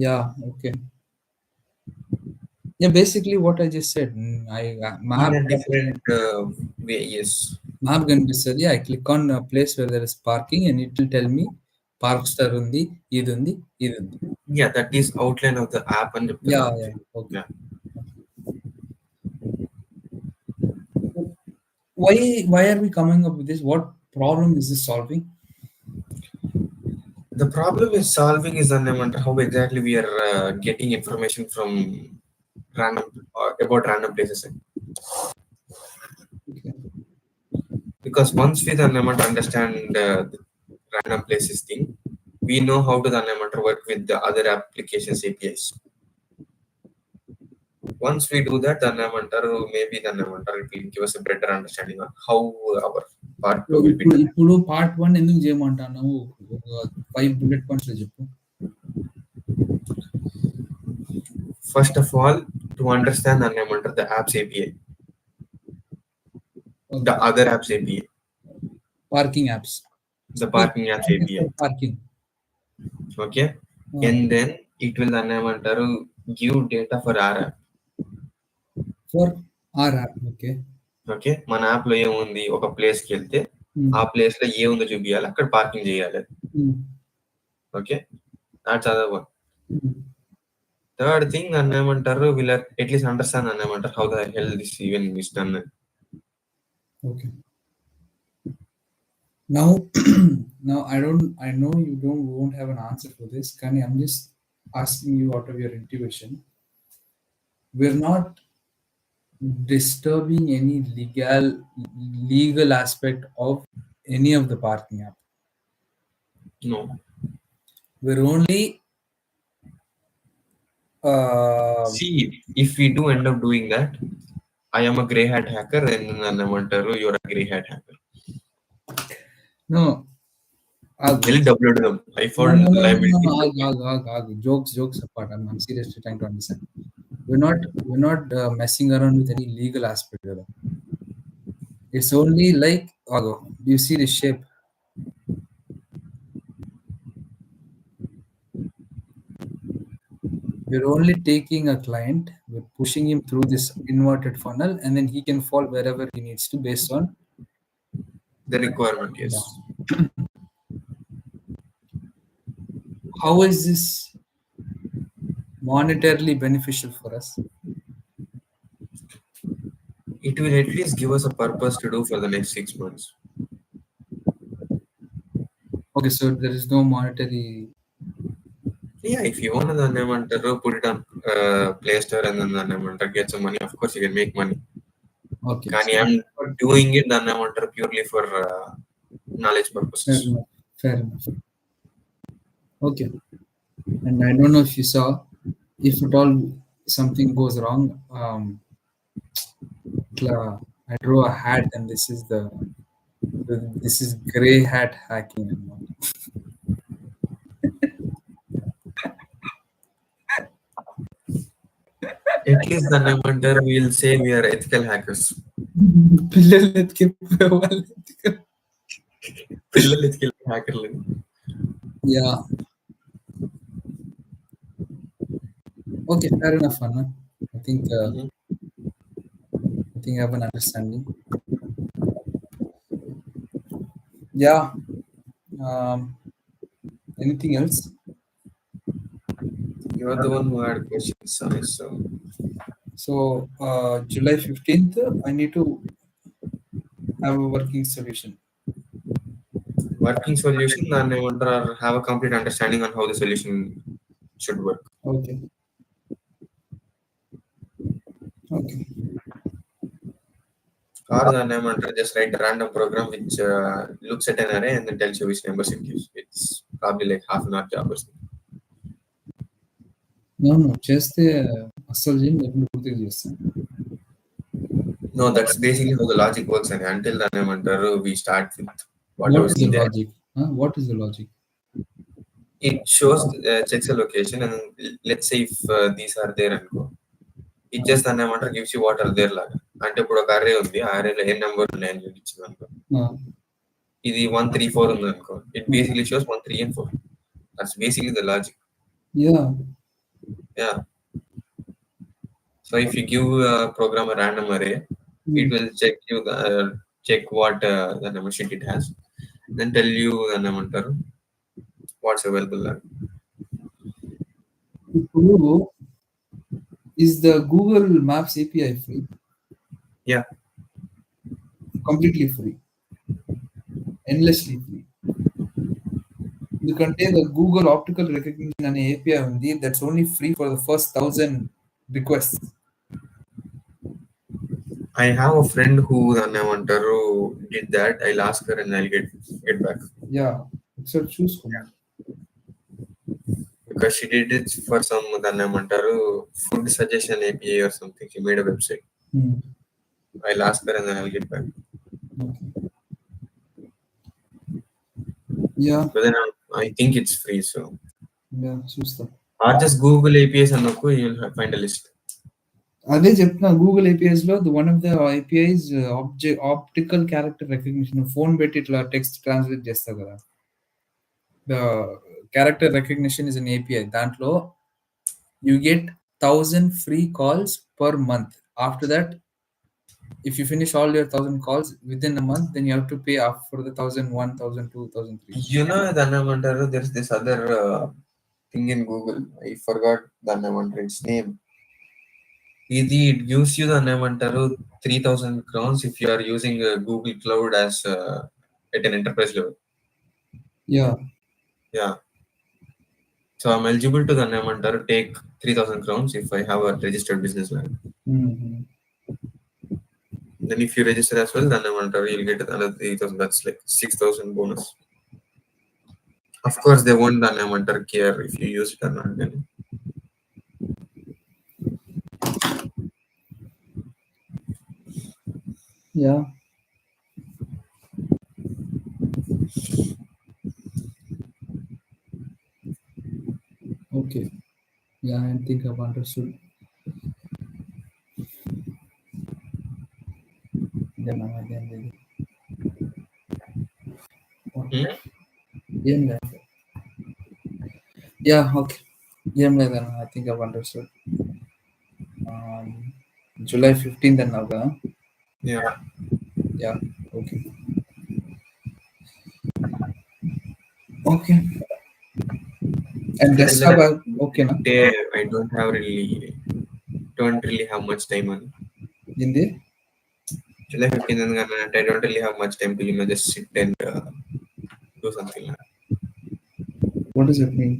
Yeah, okay. Yeah, basically what I just said. Map in a different way, yes. Map కనిపిస్తుంది. I click on a place where there is parking and it will tell me park star ఉంది, ఇది ఉంది, ఇది ఉంది. Yeah, that is outline of the app and the yeah. Okay. Yeah. Why are we coming up with this? What problem is this solving? The problem is solving is how exactly we are getting information from random about random places. Okay. Because once we understand the random places thing, we know how to work with the other applications APIs. Once we do that, maybe it will give us a better understanding of how our part 2 will be done. ఇప్పుడు part 1 ఎందుకు చేయమంటాను? 5 bullet points లో చెప్పు. First of all, to understand the apps API. Okay. The other apps API. Parking apps. The parking apps API. Parking. Okay. And then it will give data for our app. For our app, okay. Okay. మన app లో ఏముంది, ఒక place కి వెళ్తే ఆ place లో ఏ ఉందో చూపించాలి, అక్కడ పార్కింగ్ చేయాలి. Okay, that's other one. Third thing నన్ను ఏమంటారు, వీళ్ళ అట్లీస్ట్ అండర్స్టాండ్ నన్ను ఏమంటారు how the hell this even is done. Okay. Now, now I know you won't have an answer for this. Kani, I'm just asking you out of your intuition. We're not disturbing any legal aspect of any of the parking app. No. We're only See, if we do end up doing that, I am a grey hat hacker, and నన్ను ఏమంటారు you're a grey hat hacker. no. వెళ్ళి డబ్బులు అడుగుదాం. I No, found no, no, no, liability. no, jokes apart. I'm seriously trying to understand. We're not messing around with any legal aspect of it. It's only like, do you see the shape? We're only taking a client, we're pushing him through this inverted funnel, and then he can fall wherever he needs to based on The requirement, yes. How is this monetarily beneficial for us? It will at least give us a purpose to do for the next 6 months. Okay, so there is no monetary. Yeah, if you want the name and put it on Play Store and then the name and get some money, of course you can make money. Okay. Kani, I'm doing it the name purely for knowledge purposes. Fair enough. Okay. And I don't know if you saw, if at all something goes wrong, I draw a hat, and this is gray hat hacking and what. At least the name we'll say we are ethical hackers. పిల్లలు ఎత్తుకెళ్ళిపోయే వాళ్ళు పిల్లలు ఎత్తుకెళ్ళి హ్యాకర్లు. Yeah. Okay, fair enough, Anna. I think I have an understanding. Yeah. Anything else? You're the one who had questions, sorry. So July 15th, I need to have a working solution. Working solution, and I wonder have a complete understanding on how the solution should work. Okay. Or the name under just write a random program which looks at an array and then tells you which numbers it gives. It's probably like half an hour job or something. No, చేస్తే అస్సలు చేయం, లేకుండా పూర్తిగా చేస్తాను. No, that's basically how the logic works. And until the name under we start with What whatever is the logic? What is the logic? It shows checks a location, and let's say if these are there and go. It just the name under gives you what are there laga. అంటే ఇప్పుడు ఒక array ఉంది, ఆ array లో ఏ number ఉన్నాయని చూపించింది అనుకో. ఇది 1 3 4 ఉంది అనుకో. It basically shows 1 3 and 4. That's basically the logic. Yeah. So if you give a program a random array, it will check what the number sheet it has, then tell you the number what's available there. Is the Google Maps API free? Yeah. Completely free. Endlessly free. ఎందుకంటే the Google optical recognition అనే API ఉంది, that's only free for the first 1,000 requests. I have a friend who did that. I'll ask her and I'll get back. Yeah, so చూసుకోండి. Because she did it for some food suggestion API or something. She made a website. I'll ask her and then I'll get back. Okay. Yeah. But then I think it's free, so. Yeah, చూస్తా. Or just Google APIs and you'll find a list. అదే చెప్తున్నా, Google APIs లో one of the APIs optical character recognition. Phone పెట్టి ఇట్లా text translate చేస్తా కదా, the character recognition is an API. దాంట్లో you get 1,000 free calls per month. After that If you finish all your 1,000 calls within a month, then you have to pay up for the 1,001, 1,002, 1,003. Dhannamantaru, there's this other thing in Google. I forgot Dhannamantaru, its name. It gives you Dhannamantaru 3,000 crowns if you are using Google Cloud as at an enterprise level. Yeah. Yeah. So I'm eligible to Dhannamantaru take 3,000 crowns if I have a registered business line. Mm-hmm. Then if you register as well, Dhannamantaru, you'll get another 3,000. That's like 6,000 bonus. Of course, they won't Dhannamantaru care if you use it or not. Then. Yeah. Okay. Yeah, I think I've understood. Then again, Hmm? yeah, yeah, okay. Yeah, then I think I've understood. Um, July 15th and now, Yeah. yeah, okay. Okay. And July desktop, 11th okay, na? day, I don't really have much time on. Hindi? July 15th, and I don't really have much time to just sit and do something. What does it mean?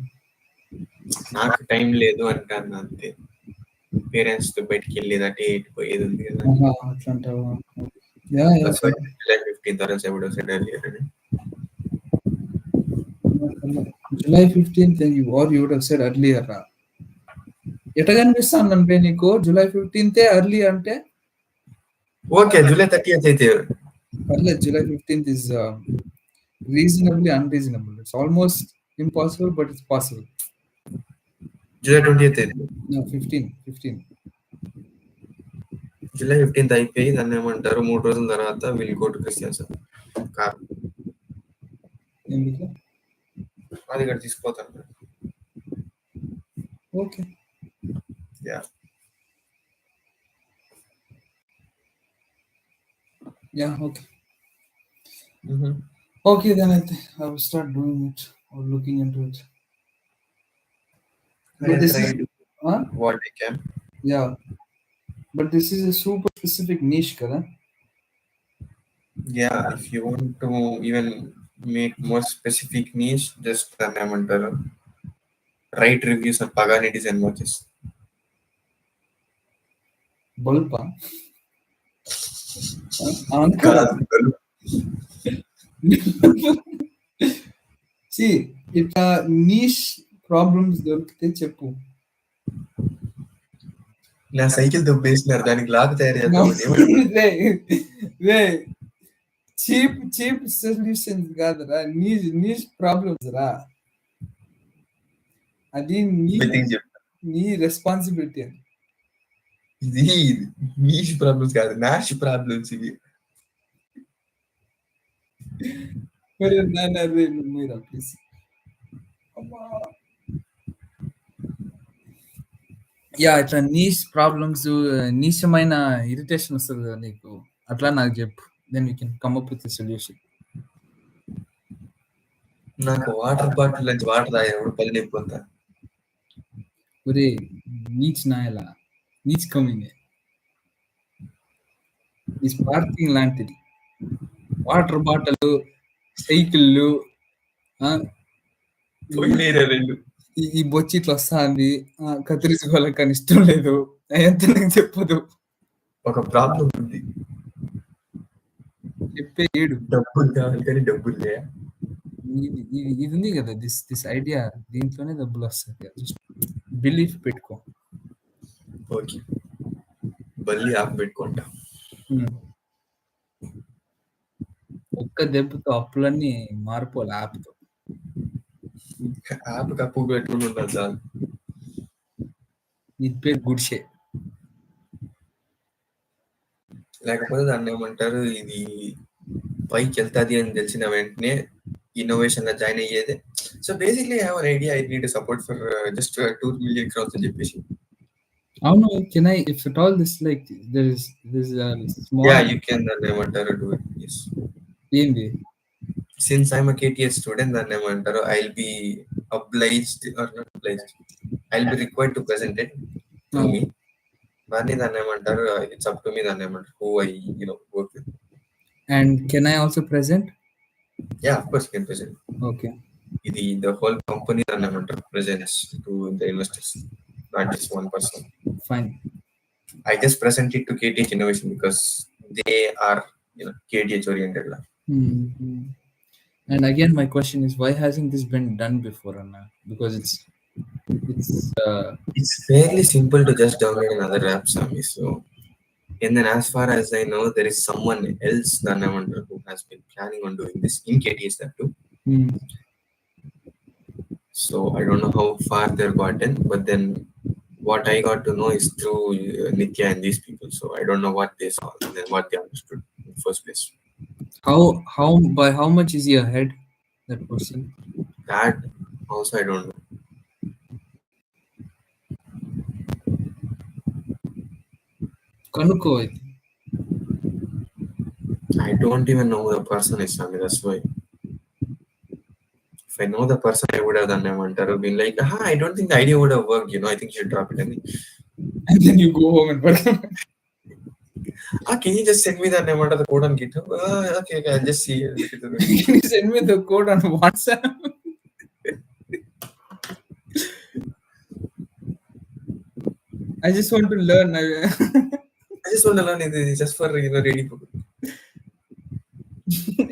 నాకు time లేదు అంటాను అంతే. పేరెంట్స్తో బయటికి వెళ్ళేది అటే ఇటు పోయేది ఉంది కదా. అట్లంటావా? Yeah, yeah, That's why fair. July 15th or else I would have said earlier. July 15th, you would have said earlier. ఎట కనిపిస్తాను నీకు జూలై 15th ఎర్లీ అంటే ఓకే జూలై 30th అయితే పర్లేదు July 15th is reasonably unreasonable. It's almost impossible, but it's possible. July 20th అయితే No, 15. July 15th అయిపోయి దాన్ని ఏమంటారు 3 రోజుల తర్వాత will go to Christians car ఎందుకు? అది ఇక్కడ తీసుకుపోతాను. Okay. Yeah Yeah, okay. Okay, then I will start doing it or looking into it. But this is what I can. Yeah, but this is a super specific niche, kada? Yeah, if you want to even make more specific niche, just ఏమంటారు write reviews on Pagani design watches. బల్పా అనుకోరా? See, ఇట్లా niche problems దొరికితే చెప్పు. నా cycle దొబ్బేసినారు దానికి lock తయారు చీప్ సొల్యూషన్స్ కాదురా, నీష్ ప్రాబ్లమ్స్ రా. అది నీ రెస్పాన్సిబిలిటీ. అని ఇది నీష్ ప్రాబ్లమ్స్ కాదు, నాష్ ప్రాబ్లమ్స్ ఇవి. మరి అదే మీరా ప్లీజ్. యా, ఇట్లా నీష్ ప్రాబ్లమ్స్, నీచమైన ఇరిటేషన్ వస్తుంది కదా నీకు, అట్లా నాకు చెప్పు. Then you can come up with solution. నాకు వాటర్ బాటిల్ నుంచి వాటర్ తాగేప్పుడు పని అయిపోతా. ఒరే నీచ్ నాయలా, నీచ్ కమింగ్. ఈ స్పార్కింగ్ లాంటిది వాటర్ బాటిల్, సైకిళ్ళు, ఈ బొచ్చి ఇట్లా వస్తుంది, కత్తిరించుకోవాలని కానీ ఇష్టం లేదు, ఎంత నాకు చెప్పదు. ఒక ప్రాబ్లం ఉంది, చెప్పే ఏడు. డబ్బులు కావాలి కానీ డబ్బులు లే. ఇది ఉంది కదా, దిస్ ఐడియా, దీంట్లోనే డబ్బులు వస్తాయి. జస్ట్ బిలీఫ్ పెట్టుకో. ఓకే, బల్లి ఆపు పెట్టుకుంటా. ఒక్క దెబ్బతో అప్పులన్నీ మారిపోవాలి. యాప్తో యాప్ కప్పు పెట్టుకుని ఉండాలి చాలు. ఇది పేరు గుడిసే. లేకపోతే దాన్ని ఏమంటారు, ఇది పైకి వెళ్తాది అని తెలిసిన వెంటనే ఇన్నోవేషన్ లో జాయిన్ అయ్యేదే. So basically I have an idea, I need support for just 2 million crowns అని చెప్పేసి I don't know. Can I? If at all, this like there's a Yeah, small you can ఏమంటారు do it. Yes. ఏంది? Since I'm a KTS student, దాన్ని ఏమంటారు I'll be obliged or not obliged. I'll be required to present it through me. దాన్ని ఏమంటారు it's up to me దాన్ని ఏమంటారు who I work with. And can I also present? Yeah, of course you can present. Okay, ఇది the whole company దాన్ని ఏమంటారు presents to the investors, not just one person. fine. I just present it to KTH Innovation because they are KTH oriented. Hmm. And again, my question is, why hasn't this been done before, Anna? Because it's It's fairly simple to just download another app, Sami. So, and then as far as I know, there is someone else than Namander who has been planning on doing this in KTS that too. hmm. So I don't know how far they've gotten, but then what I got to know is through Nitya and these people. So I don't know what they saw and then what they understood in the first place. How by how much is he ahead? That person. That also I don't know. కనుక్కో అయితే. I don't even know who the person is, Sami. That's why. If I know the person, I would have done Namander, been like, I don't think the idea would have worked. I think you should drop it. And then you go home and work. Can you just send me the name of the code on GitHub? Okay, I'll just see. Look at the Can you send me the code on WhatsApp? I just want to learn. I just want to learn it just for ready.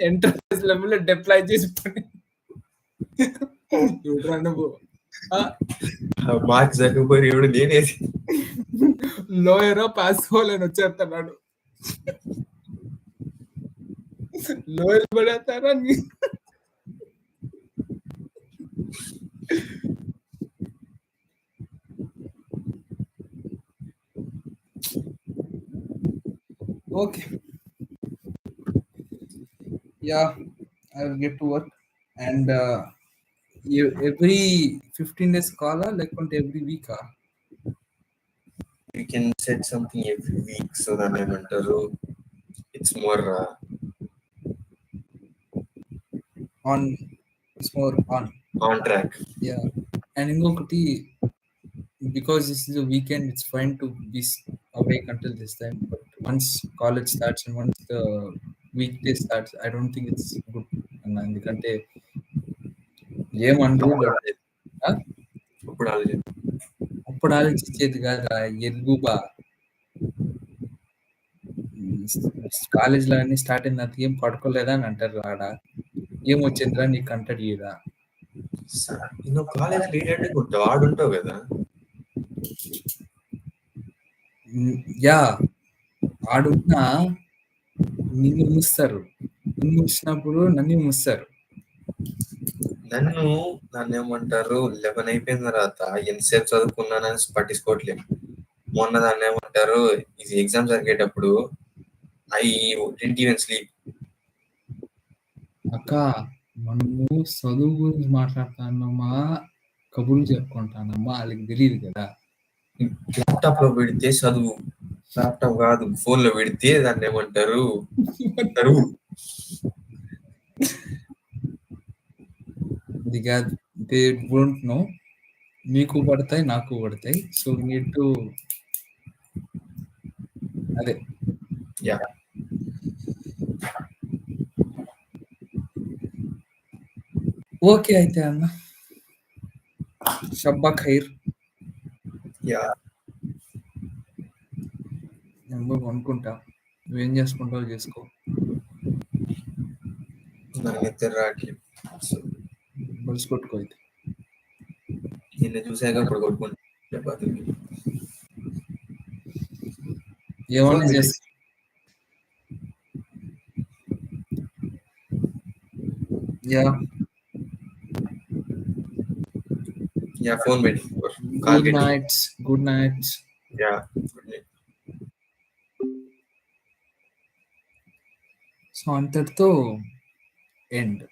Enterprise level deploy చేసి చూడరా నువ్వు. Mark Zuckerberg ఎవడు నేనేది లోయరో pass అని వచ్చేస్తున్నాడు. Lower పడేస్తారా okay. Yeah, I will get to work. And every 15 days call like every week. You can set something every week so that it's more on. It's more on track. Yeah, and ఇంకొకటి, because this is a weekend, it's fine to be awake until this time, but once college starts and once the weekday starts, I don't think it's good. And ఎందుకంటే ఏమనరు, but అప్పుడు ఆలోచించేది కాదు ఎరుగుబా. కాలేజ్లో అన్ని start అయిన తర్వాత ఏం పడుకోలేదా అని అంటారు. ఆడ ఏమొచ్చిందిరా నీకు అంటాడు ఈడ. కాలేజ్ లీడ్ అంటే వాడుంటావు కదా. యా, ఆడున్నా నిన్ను మూస్తారు. నిన్ను మూసినప్పుడు నన్ను మూస్తారు. నన్ను ఏమంటారు 11 అయిపోయిన తర్వాత ఎంతసేపు చదువుకున్నానని పట్టించుకోవట్లేదు. మొన్న దాన్ని ఏమంటారు ఇది ఎగ్జామ్ జరిగేటప్పుడు ఐ డిడ్ంట్ ఈవెన్ స్లీప్. అక్క, మనము చదువు గురించి మాట్లాడుతున్నామా కబుర్లు చెప్పుకుంటానమ్మా వాళ్ళకి తెలియదు కదా. ల్యాప్టాప్ లో పెడితే చదువు, ల్యాప్టాప్ కాదు ఫోన్ లో పెడితే దాన్ని ఏమంటారు చదువు. ఇది కాదు, దే డోంట్ నో. మీకు పడతాయి, నాకు పడతాయి. సో నీడ్ టు అదే. యా, ఓకే అయితే అన్న, షబ్బా ఖైర్. యా, నేను అనుకుంటా, నువ్వేం చేసుకుంటావు చేసుకో. నాకు నిద్ర రావట్లేదు. బలిసి కొట్టుకో అయితే. నిన్న చూసాక ఇప్పుడు కొట్టుకుంటా. ఏమన్నా చేస్తా. యా, యా, ఫోన్ పెట్టి good night. Good night. Yeah, good night. So అంతటితో ఎండ్.